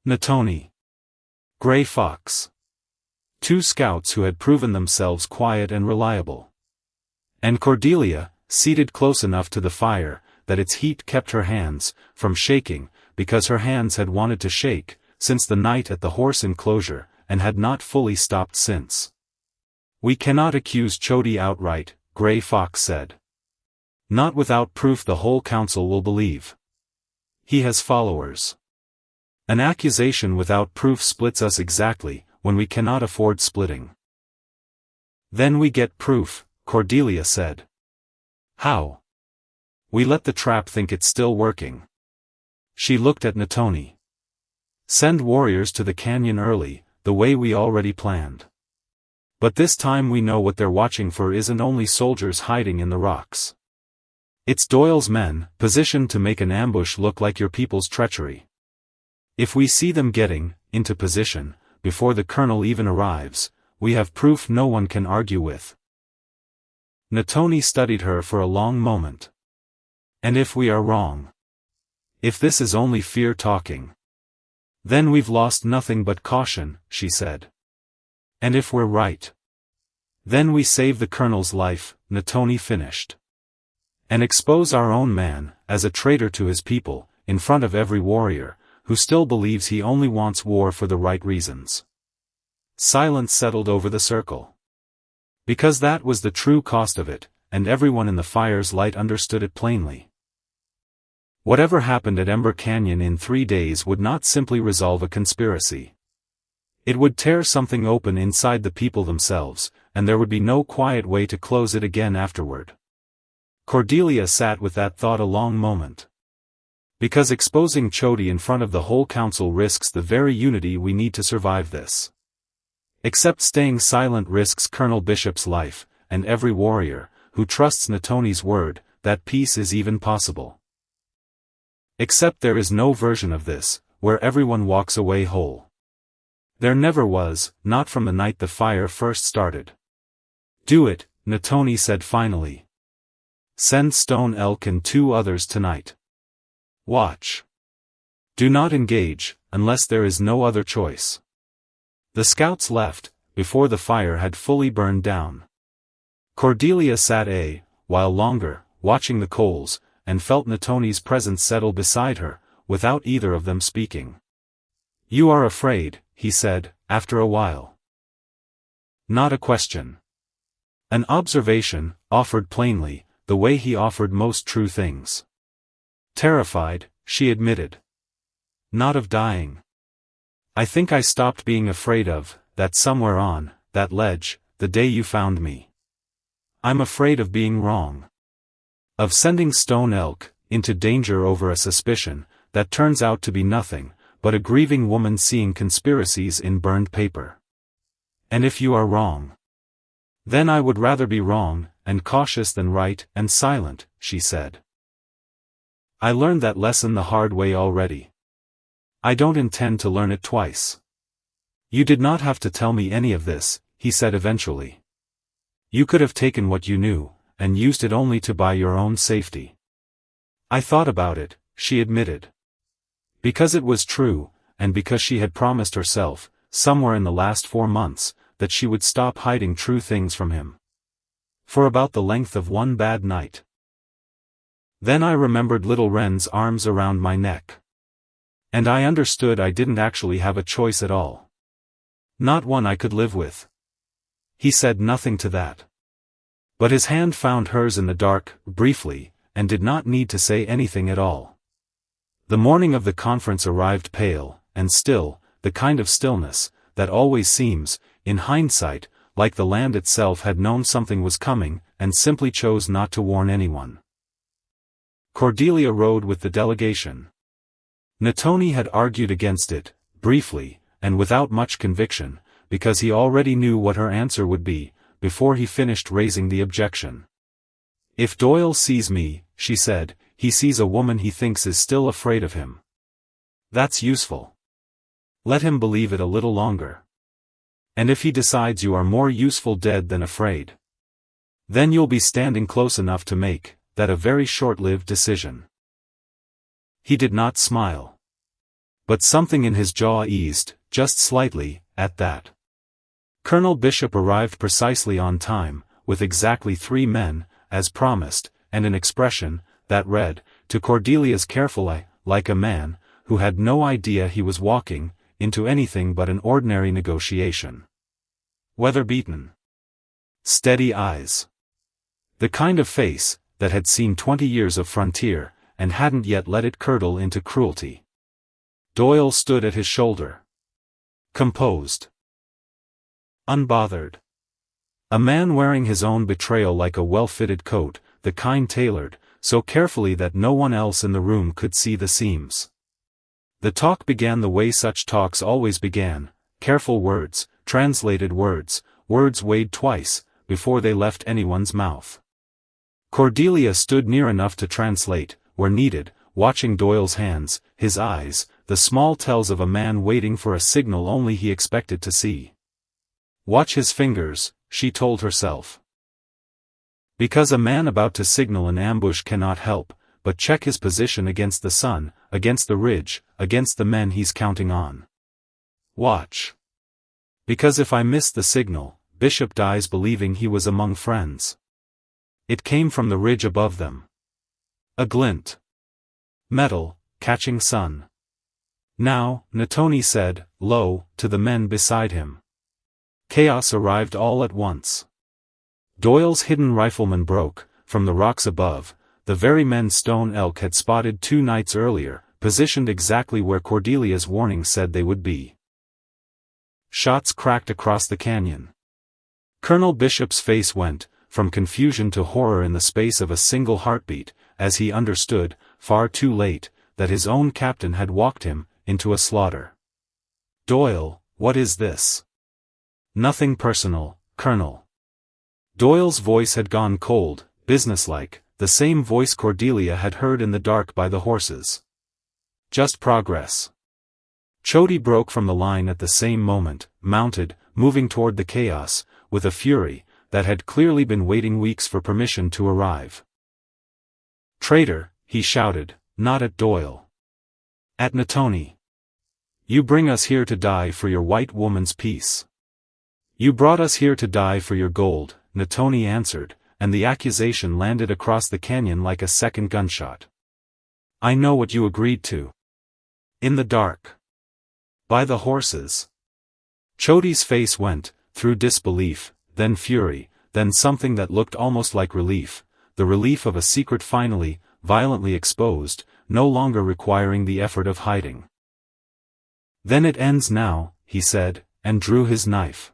Natoni. Gray Fox. 2 scouts who had proven themselves quiet and reliable. And Cordelia, seated close enough to the fire, that its heat kept her hands from shaking, because her hands had wanted to shake, since the night at the horse enclosure, and had not fully stopped since. We cannot accuse Chody outright, Gray Fox said. Not without proof the whole council will believe. He has followers. An accusation without proof splits us exactly, when we cannot afford splitting. Then we get proof, Cordelia said. How? We let the trap think it's still working. She looked at Natoni. Send warriors to the canyon early, the way we already planned. But this time we know what they're watching for isn't only soldiers hiding in the rocks. It's Doyle's men, positioned to make an ambush look like your people's treachery. If we see them getting into position, before the colonel even arrives, we have proof no one can argue with. Natoni studied her for a long moment. And if we are wrong? If this is only fear talking? Then we've lost nothing but caution, she said. And if we're right? Then we save the colonel's life, Natoni finished. And expose our own man, as a traitor to his people, in front of every warrior, who still believes he only wants war for the right reasons. Silence settled over the circle. Because that was the true cost of it, and everyone in the fire's light understood it plainly. Whatever happened at Ember Canyon in 3 days would not simply resolve a conspiracy. It would tear something open inside the people themselves, and there would be no quiet way to close it again afterward. Cordelia sat with that thought a long moment. Because exposing Chody in front of the whole council risks the very unity we need to survive this. Except staying silent risks Colonel Bishop's life, and every warrior, who trusts Natoni's word, that peace is even possible. Except there is no version of this, where everyone walks away whole. There never was, not from the night the fire first started. Do it, Natoni said finally. Send Stone Elk and 2 others tonight. Watch. Do not engage, unless there is no other choice. The scouts left, before the fire had fully burned down. Cordelia sat a while longer, watching the coals, and felt Natoni's presence settle beside her, without either of them speaking. You are afraid, he said, after a while. Not a question. An observation, offered plainly, the way he offered most true things. Terrified, she admitted. Not of dying. I think I stopped being afraid of that somewhere on that ledge, the day you found me. I'm afraid of being wrong. Of sending Stone Elk into danger over a suspicion that turns out to be nothing but a grieving woman seeing conspiracies in burned paper. And if you are wrong, then I would rather be wrong and cautious than right and silent, she said. I learned that lesson the hard way already. I don't intend to learn it twice. You did not have to tell me any of this, he said eventually. You could have taken what you knew, and used it only to buy your own safety. I thought about it, she admitted. Because it was true, and because she had promised herself, somewhere in the last 4 months, that she would stop hiding true things from him. For about the length of one bad night. Then I remembered little Wren's arms around my neck. And I understood I didn't actually have a choice at all. Not one I could live with. He said nothing to that. But his hand found hers in the dark, briefly, and did not need to say anything at all. The morning of the conference arrived pale, and still, the kind of stillness, that always seems, in hindsight, like the land itself had known something was coming, and simply chose not to warn anyone. Cordelia rode with the delegation. Natoni had argued against it, briefly, and without much conviction, because he already knew what her answer would be, before he finished raising the objection. If Doyle sees me, she said, he sees a woman he thinks is still afraid of him. That's useful. Let him believe it a little longer. And if he decides you are more useful dead than afraid, then you'll be standing close enough to make that a very short-lived decision. He did not smile. But something in his jaw eased, just slightly, at that. Colonel Bishop arrived precisely on time, with exactly 3 men, as promised, and an expression that read, to Cordelia's careful eye, like a man who had no idea he was walking into anything but an ordinary negotiation. Weather-beaten. Steady eyes. The kind of face that had seen 20 years of frontier, and hadn't yet let it curdle into cruelty. Doyle stood at his shoulder. Composed. Unbothered. A man wearing his own betrayal like a well-fitted coat, the kind tailored, so carefully that no one else in the room could see the seams. The talk began the way such talks always began, careful words, translated words, words weighed twice, before they left anyone's mouth. Cordelia stood near enough to translate, where needed, watching Doyle's hands, his eyes, the small tells of a man waiting for a signal only he expected to see. Watch his fingers, she told herself. Because a man about to signal an ambush cannot help but check his position against the sun, against the ridge, against the men he's counting on. Watch. Because if I miss the signal, Bishop dies believing he was among friends. It came from the ridge above them. A glint. Metal, catching sun. Now, Natoni said, low, to the men beside him. Chaos arrived all at once. Doyle's hidden rifleman broke, from the rocks above, the very men Stone Elk had spotted 2 nights earlier, positioned exactly where Cordelia's warning said they would be. Shots cracked across the canyon. Colonel Bishop's face went, from confusion to horror in the space of a single heartbeat, as he understood, far too late, that his own captain had walked him into a slaughter. Doyle, what is this? Nothing personal, Colonel. Doyle's voice had gone cold, businesslike, the same voice Cordelia had heard in the dark by the horses. Just progress. Chody broke from the line at the same moment, mounted, moving toward the chaos, with a fury that had clearly been waiting weeks for permission to arrive. Traitor, he shouted, not at Doyle. At Natoni. You bring us here to die for your white woman's peace. You brought us here to die for your gold, Natoni answered, and the accusation landed across the canyon like a second gunshot. I know what you agreed to. In the dark. By the horses. Chody's face went, through disbelief, then fury, then something that looked almost like relief, the relief of a secret finally, violently exposed, no longer requiring the effort of hiding. Then it ends now, he said, and drew his knife.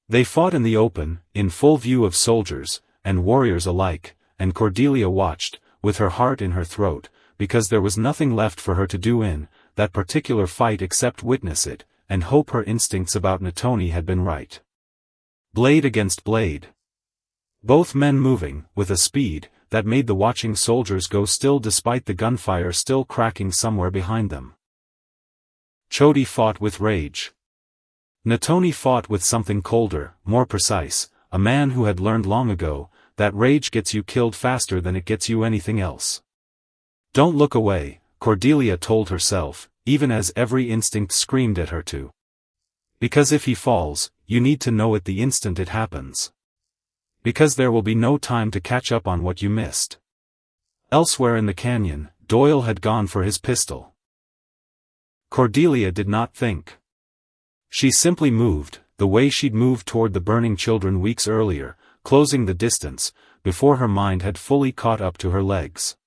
They fought in the open, in full view of soldiers and warriors alike, and Cordelia watched, with her heart in her throat, because there was nothing left for her to do in that particular fight except witness it, and hope her instincts about Natoni had been right. Blade against blade. Both men moving, with a speed that made the watching soldiers go still despite the gunfire still cracking somewhere behind them. Chody fought with rage. Natoni fought with something colder, more precise, a man who had learned long ago that rage gets you killed faster than it gets you anything else. Don't look away, Cordelia told herself, even as every instinct screamed at her to. Because if he falls, you need to know it the instant it happens. Because there will be no time to catch up on what you missed. Elsewhere in the canyon, Doyle had gone for his pistol. Cordelia did not think. She simply moved, the way she'd moved toward the burning children weeks earlier, closing the distance, before her mind had fully caught up to her legs.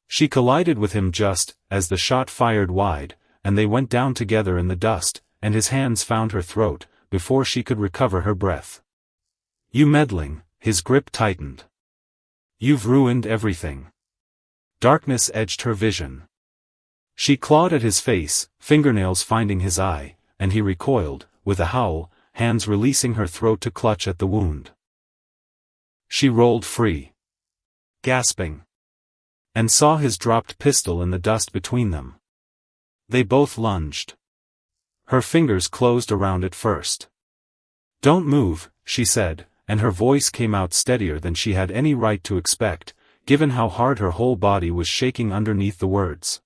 She collided with him just as the shot fired wide, and they went down together in the dust, and his hands found her throat, before she could recover her breath. You meddling, his grip tightened. You've ruined everything. Darkness edged her vision. She clawed at his face, fingernails finding his eye, and he recoiled, with a howl, hands releasing her throat to clutch at the wound. She rolled free. Gasping. And saw his dropped pistol in the dust between them. They both lunged. Her fingers closed around it first. Don't move, she said, and her voice came out steadier than she had any right to expect, given how hard her whole body was shaking underneath the words.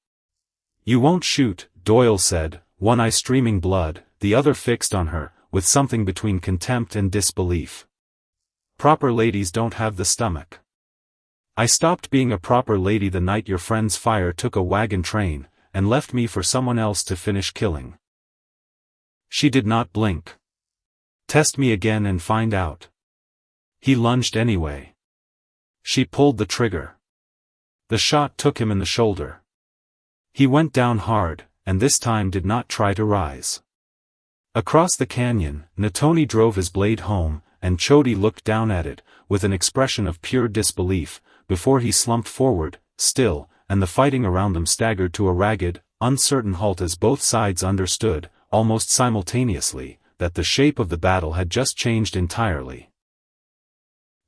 You won't shoot, Doyle said, one eye streaming blood, the other fixed on her, with something between contempt and disbelief. Proper ladies don't have the stomach. I stopped being a proper lady the night your friend's fire took a wagon train, and left me for someone else to finish killing. She did not blink. Test me again and find out. He lunged anyway. She pulled the trigger. The shot took him in the shoulder. He went down hard, and this time did not try to rise. Across the canyon, Natoni drove his blade home, and Chody looked down at it, with an expression of pure disbelief, before he slumped forward, still, and the fighting around them staggered to a ragged, uncertain halt as both sides understood, almost simultaneously, that the shape of the battle had just changed entirely.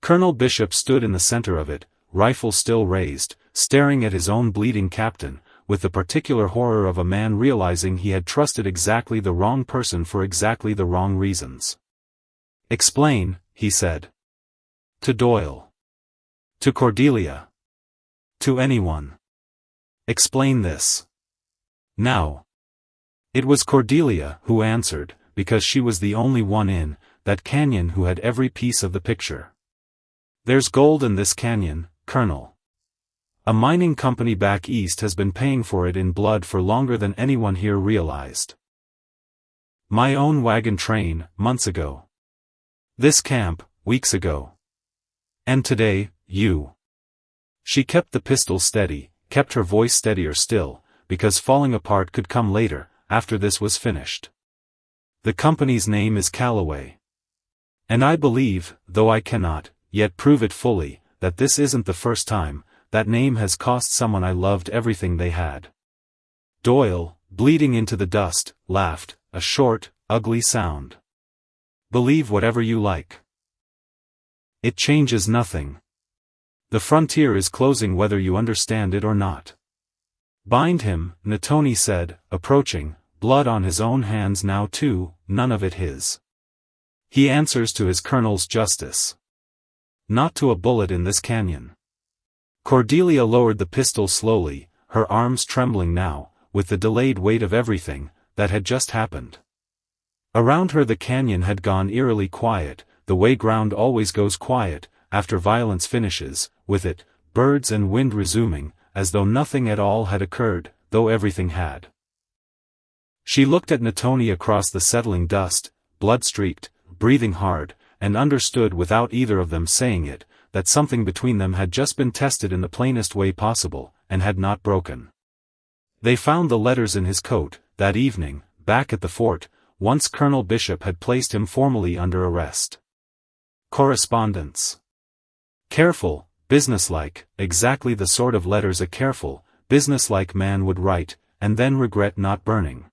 Colonel Bishop stood in the center of it, rifle still raised, staring at his own bleeding captain, with the particular horror of a man realizing he had trusted exactly the wrong person for exactly the wrong reasons. "Explain," he said. "To Doyle. To Cordelia. To anyone. Explain this. Now." It was Cordelia who answered, because she was the only one in that canyon who had every piece of the picture. "There's gold in this canyon, Colonel. A mining company back east has been paying for it in blood for longer than anyone here realized. My own wagon train, months ago. This camp, weeks ago. And today, you." She kept the pistol steady, kept her voice steadier still, because falling apart could come later, after this was finished. "The company's name is Calloway. And I believe, though I cannot yet prove it fully, that this isn't the first time that name has cost someone I loved everything they had." Doyle, bleeding into the dust, laughed, a short, ugly sound. "Believe whatever you like. It changes nothing. The frontier is closing whether you understand it or not." "Bind him," Natoni said, approaching, blood on his own hands now too, none of it his. "He answers to his colonel's justice. Not to a bullet in this canyon." Cordelia lowered the pistol slowly, her arms trembling now, with the delayed weight of everything that had just happened. Around her the canyon had gone eerily quiet, the way ground always goes quiet, after violence finishes, with it, birds and wind resuming, as though nothing at all had occurred, though everything had. She looked at Natoni across the settling dust, blood-streaked, breathing hard, and understood without either of them saying it, that something between them had just been tested in the plainest way possible, and had not broken. They found the letters in his coat, that evening, back at the fort, once Colonel Bishop had placed him formally under arrest. Correspondence. Careful, businesslike, exactly the sort of letters a careful, businesslike man would write, and then regret not burning.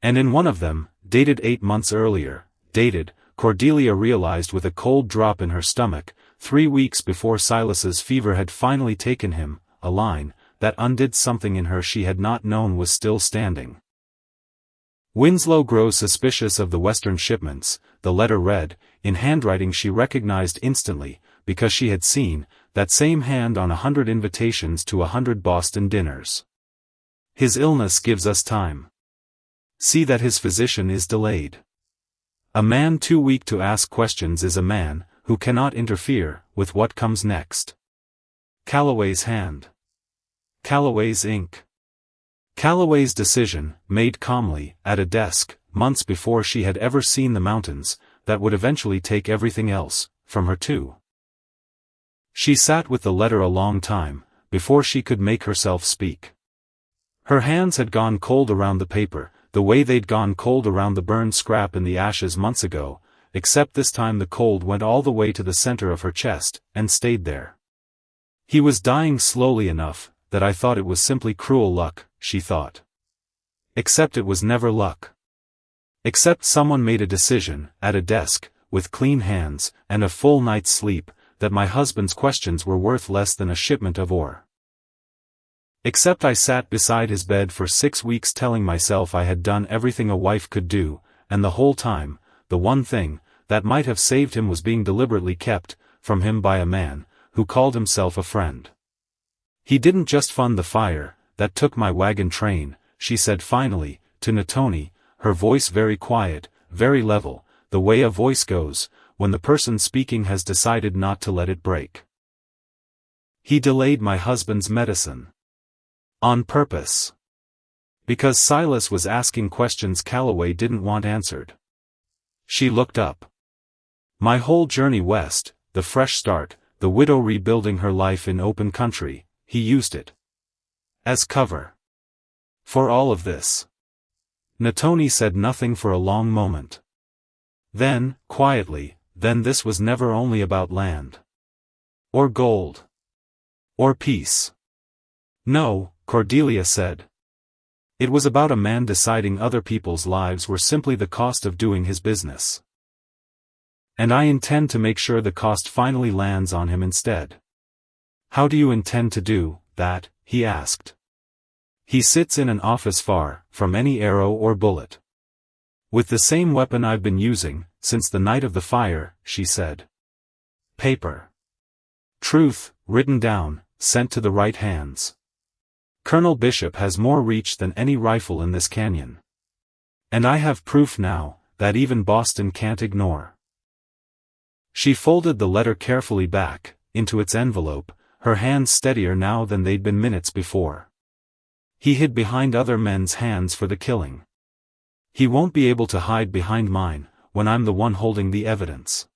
And in one of them, dated 8 months earlier, Cordelia realized with a cold drop in her stomach, 3 weeks before Silas's fever had finally taken him, a line that undid something in her she had not known was still standing. "Winslow grows suspicious of the western shipments," the letter read, in handwriting she recognized instantly, because she had seen that same hand on 100 invitations to 100 Boston dinners. "His illness gives us time. See that his physician is delayed. A man too weak to ask questions is a man who cannot interfere with what comes next." Calloway's hand. Calloway's ink. Calloway's decision, made calmly, at a desk, months before she had ever seen the mountains, that would eventually take everything else, from her too. She sat with the letter a long time, before she could make herself speak. Her hands had gone cold around the paper, the way they'd gone cold around the burned scrap in the ashes months ago, except this time the cold went all the way to the center of her chest, and stayed there. "He was dying slowly enough, that I thought it was simply cruel luck," she thought. Except it was never luck. Except someone made a decision, at a desk, with clean hands, and a full night's sleep, that my husband's questions were worth less than a shipment of ore. Except I sat beside his bed for 6 weeks telling myself I had done everything a wife could do, and the whole time, the one thing that might have saved him was being deliberately kept from him by a man who called himself a friend. "He didn't just fund the fire that took my wagon train," she said finally, to Natoni, her voice very quiet, very level, the way a voice goes when the person speaking has decided not to let it break. "He delayed my husband's medicine. On purpose. Because Silas was asking questions Calloway didn't want answered." She looked up. "My whole journey west, the fresh start, the widow rebuilding her life in open country, he used it as cover. For all of this. Natoni said nothing for a long moment. Then, quietly, then this was never only about land. Or gold. Or peace. No, Cordelia said. It was about a man deciding other people's lives were simply the cost of doing his business. And I intend to make sure the cost finally lands on him instead. How do you intend to do that? He asked. He sits in an office far from any arrow or bullet. With the same weapon I've been using since the night of the fire, she said. Paper. Truth, written down, sent to the right hands. Colonel Bishop has more reach than any rifle in this canyon. And I have proof now that even Boston can't ignore. She folded the letter carefully back into its envelope, her hands steadier now than they'd been minutes before. He hid behind other men's hands for the killing. He won't be able to hide behind mine, when I'm the one holding the evidence.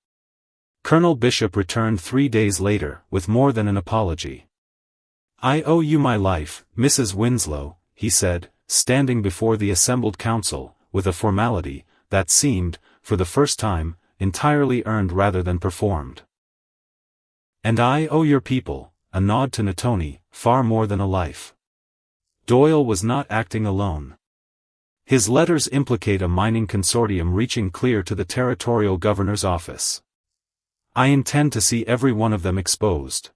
Colonel Bishop returned 3 days later, with more than an apology. I owe you my life, Mrs. Winslow, he said, standing before the assembled council, with a formality that seemed, for the first time, entirely earned rather than performed. And I owe your people, a nod to Natoni, far more than a life. Doyle was not acting alone. His letters implicate a mining consortium reaching clear to the territorial governor's office. I intend to see every one of them exposed.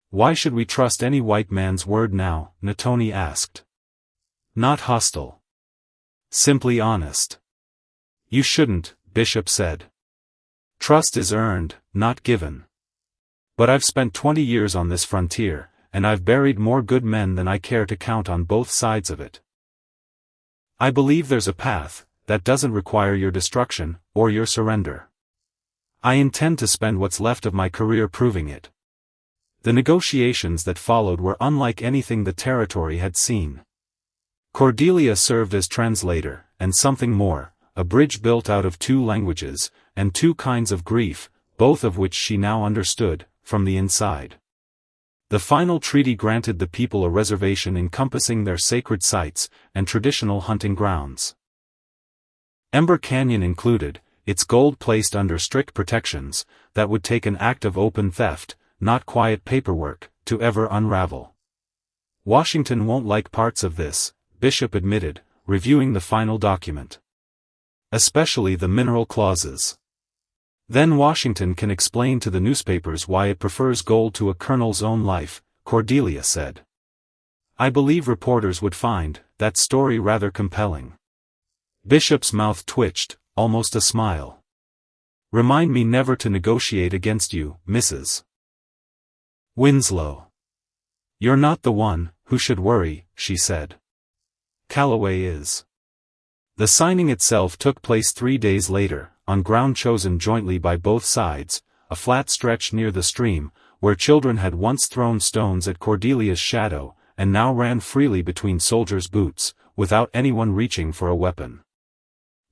Why should we trust any white man's word now? Natoni asked. Not hostile. Simply honest. You shouldn't, Bishop said. Trust is earned, not given. But I've spent 20 years on this frontier, and I've buried more good men than I care to count on both sides of it. I believe there's a path that doesn't require your destruction or your surrender. I intend to spend what's left of my career proving it. The negotiations that followed were unlike anything the territory had seen. Cordelia served as translator, and something more, a bridge built out of 2 languages, and 2 kinds of grief, both of which she now understood, from the inside. The final treaty granted the people a reservation encompassing their sacred sites and traditional hunting grounds. Ember Canyon included, its gold placed under strict protections that would take an act of open theft, not quiet paperwork, to ever unravel. Washington won't like parts of this, Bishop admitted, reviewing the final document. Especially the mineral clauses. Then Washington can explain to the newspapers why it prefers gold to a colonel's own life, Cordelia said. I believe reporters would find that story rather compelling. Bishop's mouth twitched, almost a smile. Remind me never to negotiate against you, Mrs. Winslow. You're not the one who should worry, she said. Calloway is. The signing itself took place 3 days later, on ground chosen jointly by both sides, a flat stretch near the stream, where children had once thrown stones at Cordelia's shadow, and now ran freely between soldiers' boots, without anyone reaching for a weapon.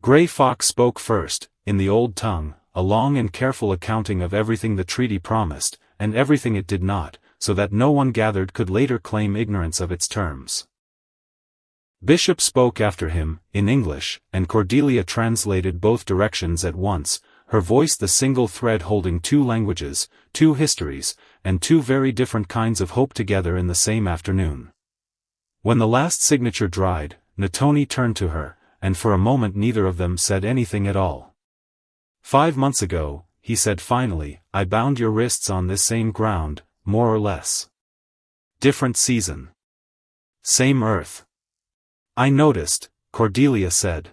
Gray Fox spoke first, in the old tongue, a long and careful accounting of everything the treaty promised, and everything it did not, so that no one gathered could later claim ignorance of its terms. Bishop spoke after him, in English, and Cordelia translated both directions at once, her voice the single thread holding 2 languages, 2 histories, and 2 very different kinds of hope together in the same afternoon. When the last signature dried, Natoni turned to her, and for a moment neither of them said anything at all. 5 months ago, he said finally, I bound your wrists on this same ground, more or less. Different season. Same earth. I noticed, Cordelia said.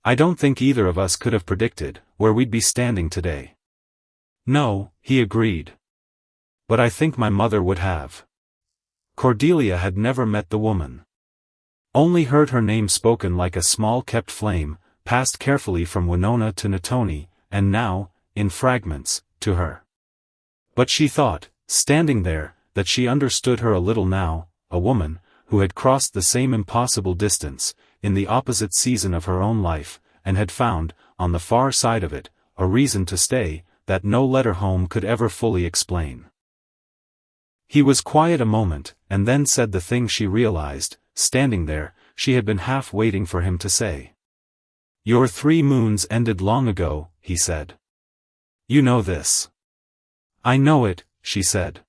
I don't think either of us could have predicted where we'd be standing today. No, he agreed. But I think my mother would have. Cordelia had never met the woman. Only heard her name spoken like a small kept flame, passed carefully from Winona to Natoni, and now, in fragments, to her. But she thought, standing there, that she understood her a little now, a woman, who had crossed the same impossible distance, in the opposite season of her own life, and had found, on the far side of it, a reason to stay, that no letter home could ever fully explain. He was quiet a moment, and then said the thing she realized, standing there, she had been half waiting for him to say. "Your 3 moons ended long ago," he said. "You know this." "I know it," she said.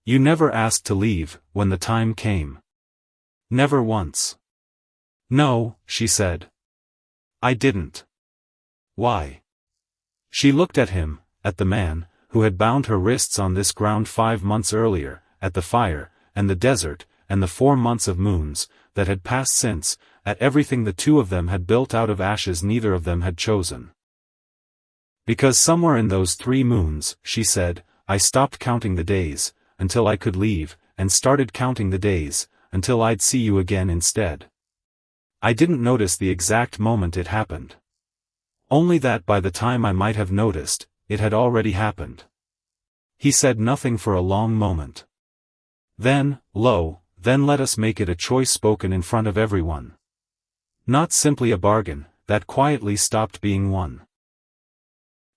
"You never asked to leave, when the time came." "Never once." "No," she said. "I didn't." "Why?" She looked at him, at the man, who had bound her wrists on this ground 5 months earlier, at the fire, and the desert, and the 4 months of moons, that had passed since, at everything the two of them had built out of ashes neither of them had chosen. "Because somewhere in those 3 moons," she said, "I stopped counting the days, until I could leave, and started counting the days, until I'd see you again instead. I didn't notice the exact moment it happened. Only that by the time I might have noticed, it had already happened." He said nothing for a long moment. Then let us make it a choice spoken in front of everyone. Not simply a bargain, that quietly stopped being one.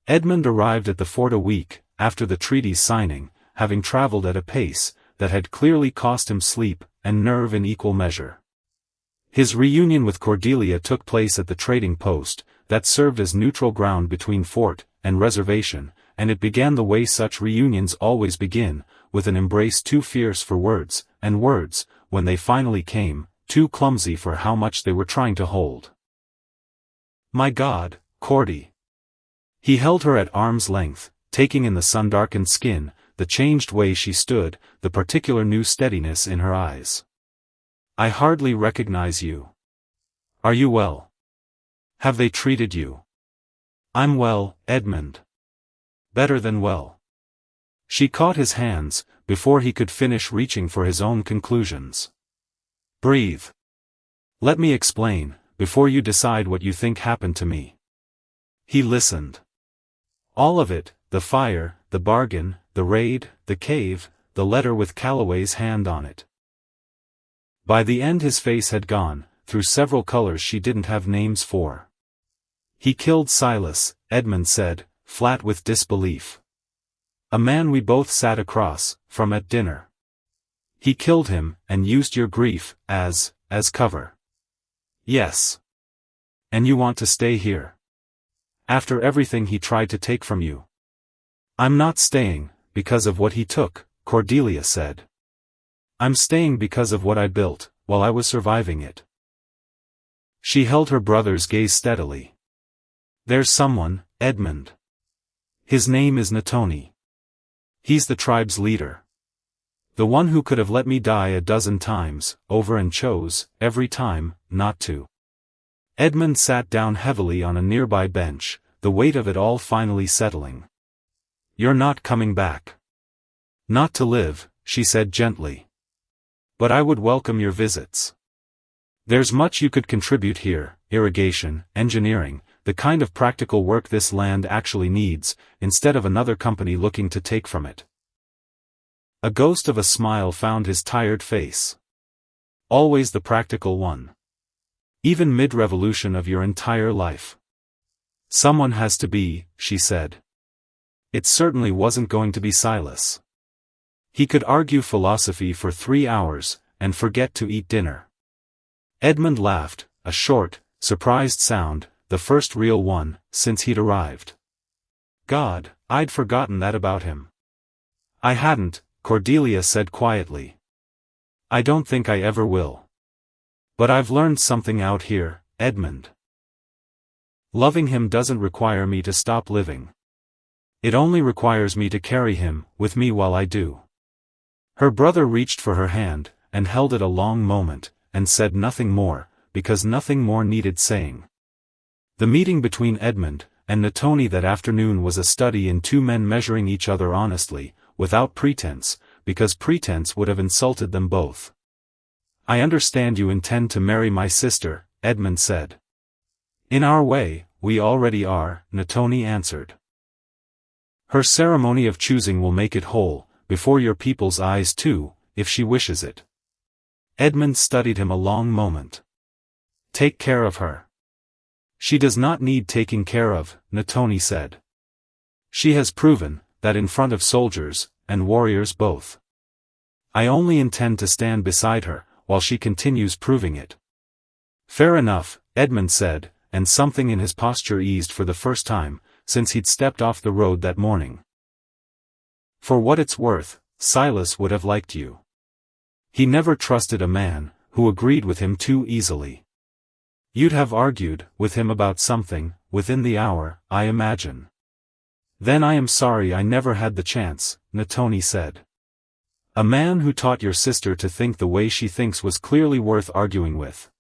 Edmund arrived at the fort a week after the treaty's signing, having traveled at a pace that had clearly cost him sleep and nerve in equal measure. His reunion with Cordelia took place at the trading post, that served as neutral ground between fort and reservation, and it began the way such reunions always begin, with an embrace too fierce for words, and words, when they finally came, too clumsy for how much they were trying to hold. "My God, Cordy." He held her at arm's length, taking in the sun-darkened skin, the changed way she stood, the particular new steadiness in her eyes. "I hardly recognize you. Are you well? Have they treated you?" "I'm well, Edmund. Better than well." She caught his hands, before he could finish reaching for his own conclusions. "Breathe. Let me explain, before you decide what you think happened to me." He listened. All of it, the fire, the bargain, the raid, the cave, the letter with Calloway's hand on it. By the end his face had gone, through several colors she didn't have names for. "He killed Silas," Edmund said, flat with disbelief. "A man we both sat across from at dinner. He killed him, and used your grief, as cover." "Yes. And you want to stay here? After everything he tried to take from you?" "I'm not staying, because of what he took," Cordelia said. "I'm staying because of what I built, while I was surviving it." She held her brother's gaze steadily. "There's someone, Edmund. His name is Natoni. He's the tribe's leader. The one who could have let me die a dozen times, over and chose, every time, not to." Edmund sat down heavily on a nearby bench, the weight of it all finally settling. "You're not coming back." "Not to live," she said gently. "But I would welcome your visits. There's much you could contribute here, irrigation, engineering, the kind of practical work this land actually needs, instead of another company looking to take from it." A ghost of a smile found his tired face. "Always the practical one. Even mid-revolution of your entire life." "Someone has to be," she said. It certainly wasn't going to be Silas. He could argue philosophy for 3 hours, and forget to eat dinner. Edmund laughed, a short, surprised sound, the first real one, since he'd arrived. "God, I'd forgotten that about him." "I hadn't," Cordelia said quietly. "I don't think I ever will. But I've learned something out here, Edmund. Loving him doesn't require me to stop living. It only requires me to carry him with me while I do." Her brother reached for her hand, and held it a long moment, and said nothing more, because nothing more needed saying. The meeting between Edmund and Natoni that afternoon was a study in two men measuring each other honestly, without pretense, because pretense would have insulted them both. "I understand you intend to marry my sister," Edmund said. "In our way, we already are," Natoni answered. "Her ceremony of choosing will make it whole, before your people's eyes too, if she wishes it." Edmund studied him a long moment. "Take care of her." "She does not need taking care of," Natoni said. "She has proven that in front of soldiers and warriors both. I only intend to stand beside her, while she continues proving it. Fair enough, Edmund said, and something in his posture eased for the first time, since he'd stepped off the road that morning. For what it's worth, Silas would have liked you. He never trusted a man who agreed with him too easily. You'd have argued with him about something, within the hour, I imagine. Then I am sorry I never had the chance, Natoni said. A man who taught your sister to think the way she thinks was clearly worth arguing with.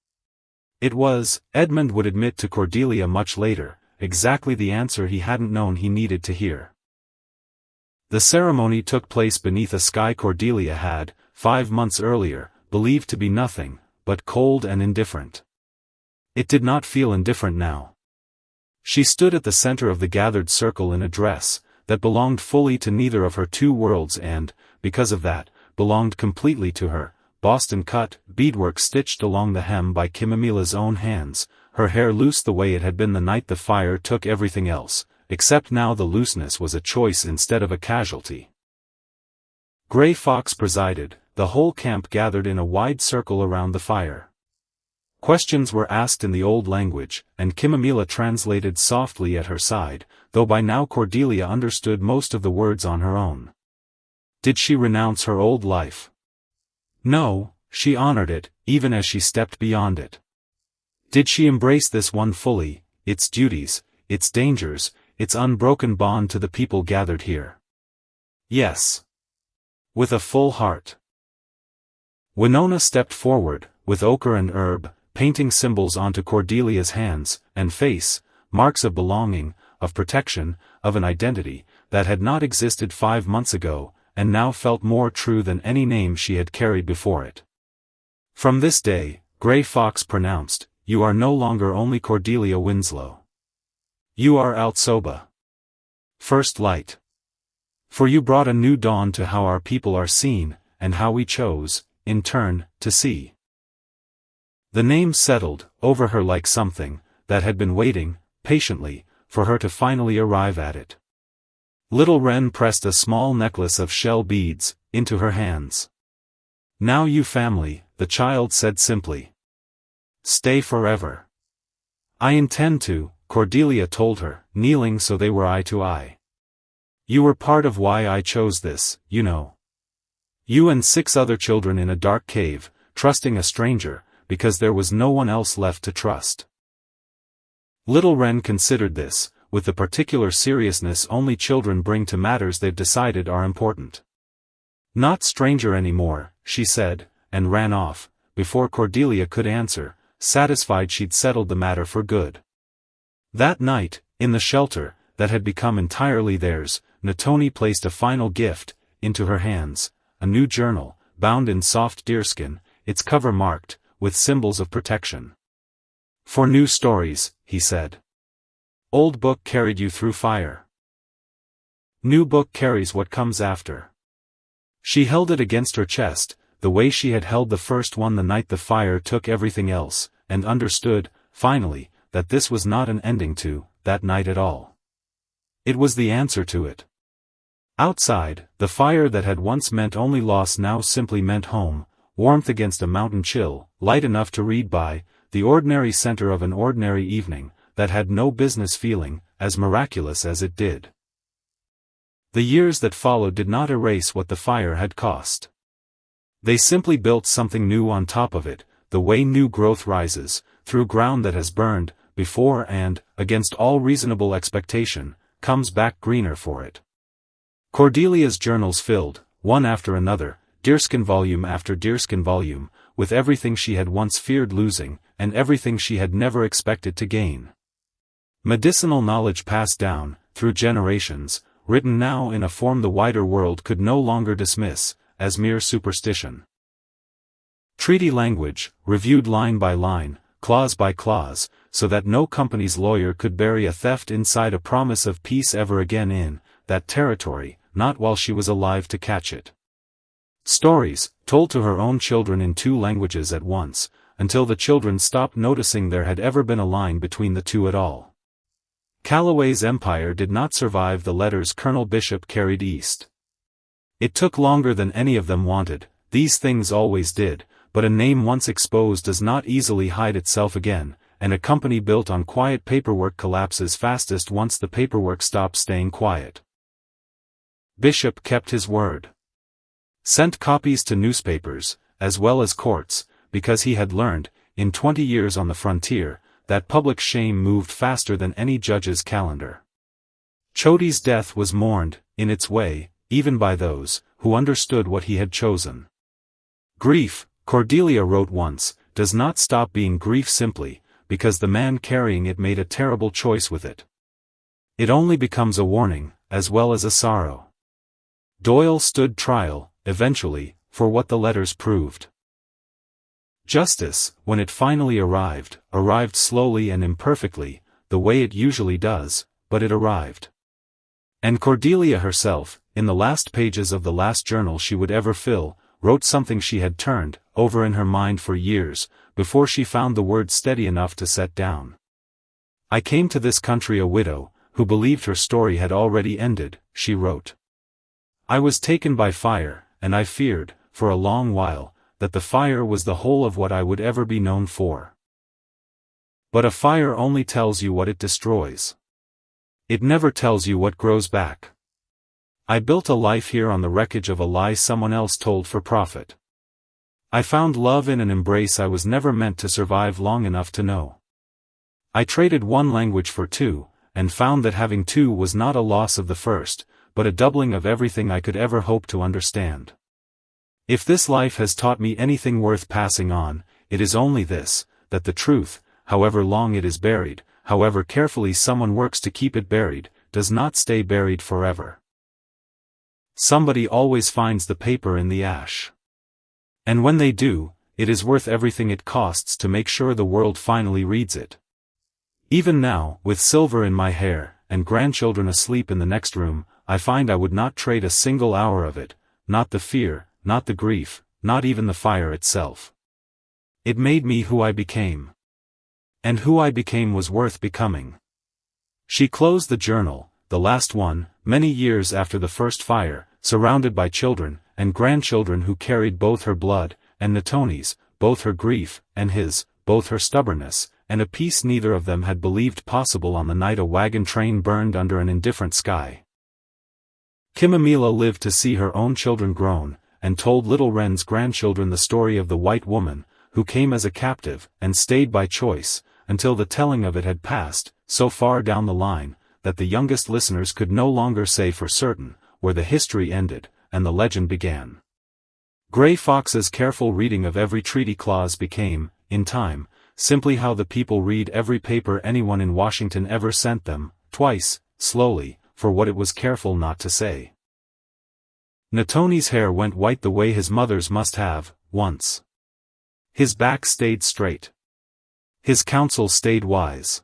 It was, Edmund would admit to Cordelia much later, exactly the answer he hadn't known he needed to hear. The ceremony took place beneath a sky Cordelia had, 5 months earlier, believed to be nothing but cold and indifferent. It did not feel indifferent now. She stood at the center of the gathered circle in a dress that belonged fully to neither of her two worlds and, because of that, belonged completely to her, Boston cut, beadwork stitched along the hem by Kimamila's own hands, her hair loose the way it had been the night the fire took everything else, except now the looseness was a choice instead of a casualty. Gray Fox presided, the whole camp gathered in a wide circle around the fire. Questions were asked in the old language, and Kimamila translated softly at her side, though by now Cordelia understood most of the words on her own. Did she renounce her old life? No, she honored it, even as she stepped beyond it. Did she embrace this one fully, its duties, its dangers, its unbroken bond to the people gathered here? Yes. With a full heart. Winona stepped forward, with ochre and herb, painting symbols onto Cordelia's hands and face, marks of belonging, of protection, of an identity that had not existed 5 months ago, and now felt more true than any name she had carried before it. From this day, Gray Fox pronounced, you are no longer only Cordelia Winslow. You are Altsoba. First light. For you brought a new dawn to how our people are seen, and how we chose, in turn, to see. The name settled over her like something that had been waiting, patiently, for her to finally arrive at it. Little Wren pressed a small necklace of shell beads into her hands. Now you family, the child said simply. Stay forever. I intend to, Cordelia told her, kneeling so they were eye to eye. You were part of why I chose this, you know. You and 6 other children in a dark cave, trusting a stranger, because there was no one else left to trust. Little Wren considered this, with the particular seriousness only children bring to matters they've decided are important. Not stranger anymore, she said, and ran off, before Cordelia could answer, satisfied she'd settled the matter for good. That night, in the shelter, that had become entirely theirs, Natoni placed a final gift into her hands, a new journal, bound in soft deerskin, its cover marked, with symbols of protection. For new stories, he said. Old book carried you through fire. New book carries what comes after. She held it against her chest, the way she had held the first one the night the fire took everything else, and understood, finally, that this was not an ending to that night at all. It was the answer to it. Outside, the fire that had once meant only loss now simply meant home, warmth against a mountain chill, light enough to read by, the ordinary center of an ordinary evening, that had no business feeling, as miraculous as it did. The years that followed did not erase what the fire had cost. They simply built something new on top of it, the way new growth rises, through ground that has burned, before and, against all reasonable expectation, comes back greener for it. Cordelia's journals filled, one after another, deerskin volume after deerskin volume, with everything she had once feared losing, and everything she had never expected to gain. Medicinal knowledge passed down, through generations, written now in a form the wider world could no longer dismiss, as mere superstition. Treaty language, reviewed line by line, clause by clause, so that no company's lawyer could bury a theft inside a promise of peace ever again in that territory, not while she was alive to catch it. Stories, told to her own children in 2 languages at once, until the children stopped noticing there had ever been a line between the two at all. Calloway's empire did not survive the letters Colonel Bishop carried east. It took longer than any of them wanted, these things always did, but a name once exposed does not easily hide itself again, and a company built on quiet paperwork collapses fastest once the paperwork stops staying quiet. Bishop kept his word. Sent copies to newspapers, as well as courts, because he had learned, in 20 years on the frontier, that public shame moved faster than any judge's calendar. Chodi's death was mourned, in its way, even by those who understood what he had chosen. Grief, Cordelia wrote once, does not stop being grief simply because the man carrying it made a terrible choice with it. It only becomes a warning, as well as a sorrow. Doyle stood trial, eventually, for what the letters proved. Justice, when it finally arrived slowly and imperfectly, the way it usually does, but it arrived. And Cordelia herself, in the last pages of the last journal she would ever fill, wrote something she had turned over in her mind for years, before she found the words steady enough to set down. I came to this country a widow, who believed her story had already ended, she wrote. I was taken by fire, and I feared, for a long while, that the fire was the whole of what I would ever be known for. But a fire only tells you what it destroys. It never tells you what grows back. I built a life here on the wreckage of a lie someone else told for profit. I found love in an embrace I was never meant to survive long enough to know. I traded one language for two, and found that having two was not a loss of the first, but a doubling of everything I could ever hope to understand. If this life has taught me anything worth passing on, it is only this, that the truth, however long it is buried, however carefully someone works to keep it buried, does not stay buried forever. Somebody always finds the paper in the ash. And when they do, it is worth everything it costs to make sure the world finally reads it. Even now, with silver in my hair, and grandchildren asleep in the next room, I find I would not trade a single hour of it, not the fear, not the grief, not even the fire itself. It made me who I became. And who I became was worth becoming. She closed the journal, the last one, many years after the first fire, surrounded by children and grandchildren who carried both her blood and Natoni's, both her grief and his, both her stubbornness, and a peace neither of them had believed possible on the night a wagon train burned under an indifferent sky. Kimamila lived to see her own children grown, and told little Wren's grandchildren the story of the white woman, who came as a captive, and stayed by choice, until the telling of it had passed, so far down the line, that the youngest listeners could no longer say for certain, where the history ended, and the legend began. Gray Fox's careful reading of every treaty clause became, in time, simply how the people read every paper anyone in Washington ever sent them, twice, slowly, for what it was careful not to say. Natoni's hair went white the way his mother's must have, once. His back stayed straight. His counsel stayed wise.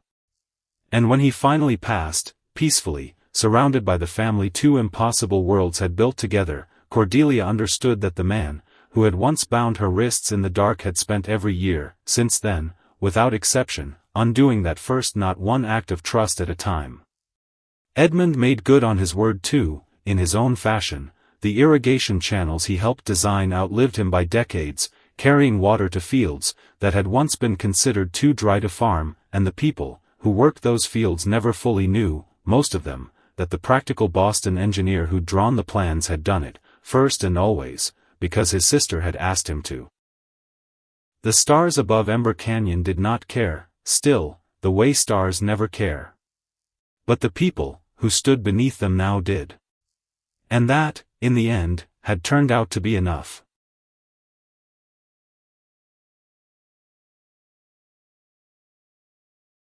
And when he finally passed, peacefully, surrounded by the family two impossible worlds had built together, Cordelia understood that the man, who had once bound her wrists in the dark had spent every year, since then, without exception, undoing that first not one act of trust at a time. Edmund made good on his word too, in his own fashion. The irrigation channels he helped design outlived him by decades, carrying water to fields that had once been considered too dry to farm, and the people who worked those fields never fully knew, most of them, that the practical Boston engineer who'd drawn the plans had done it, first and always, because his sister had asked him to. The stars above Ember Canyon did not care, still, the way stars never care. But the people who stood beneath them now did. And that, in the end, had turned out to be enough.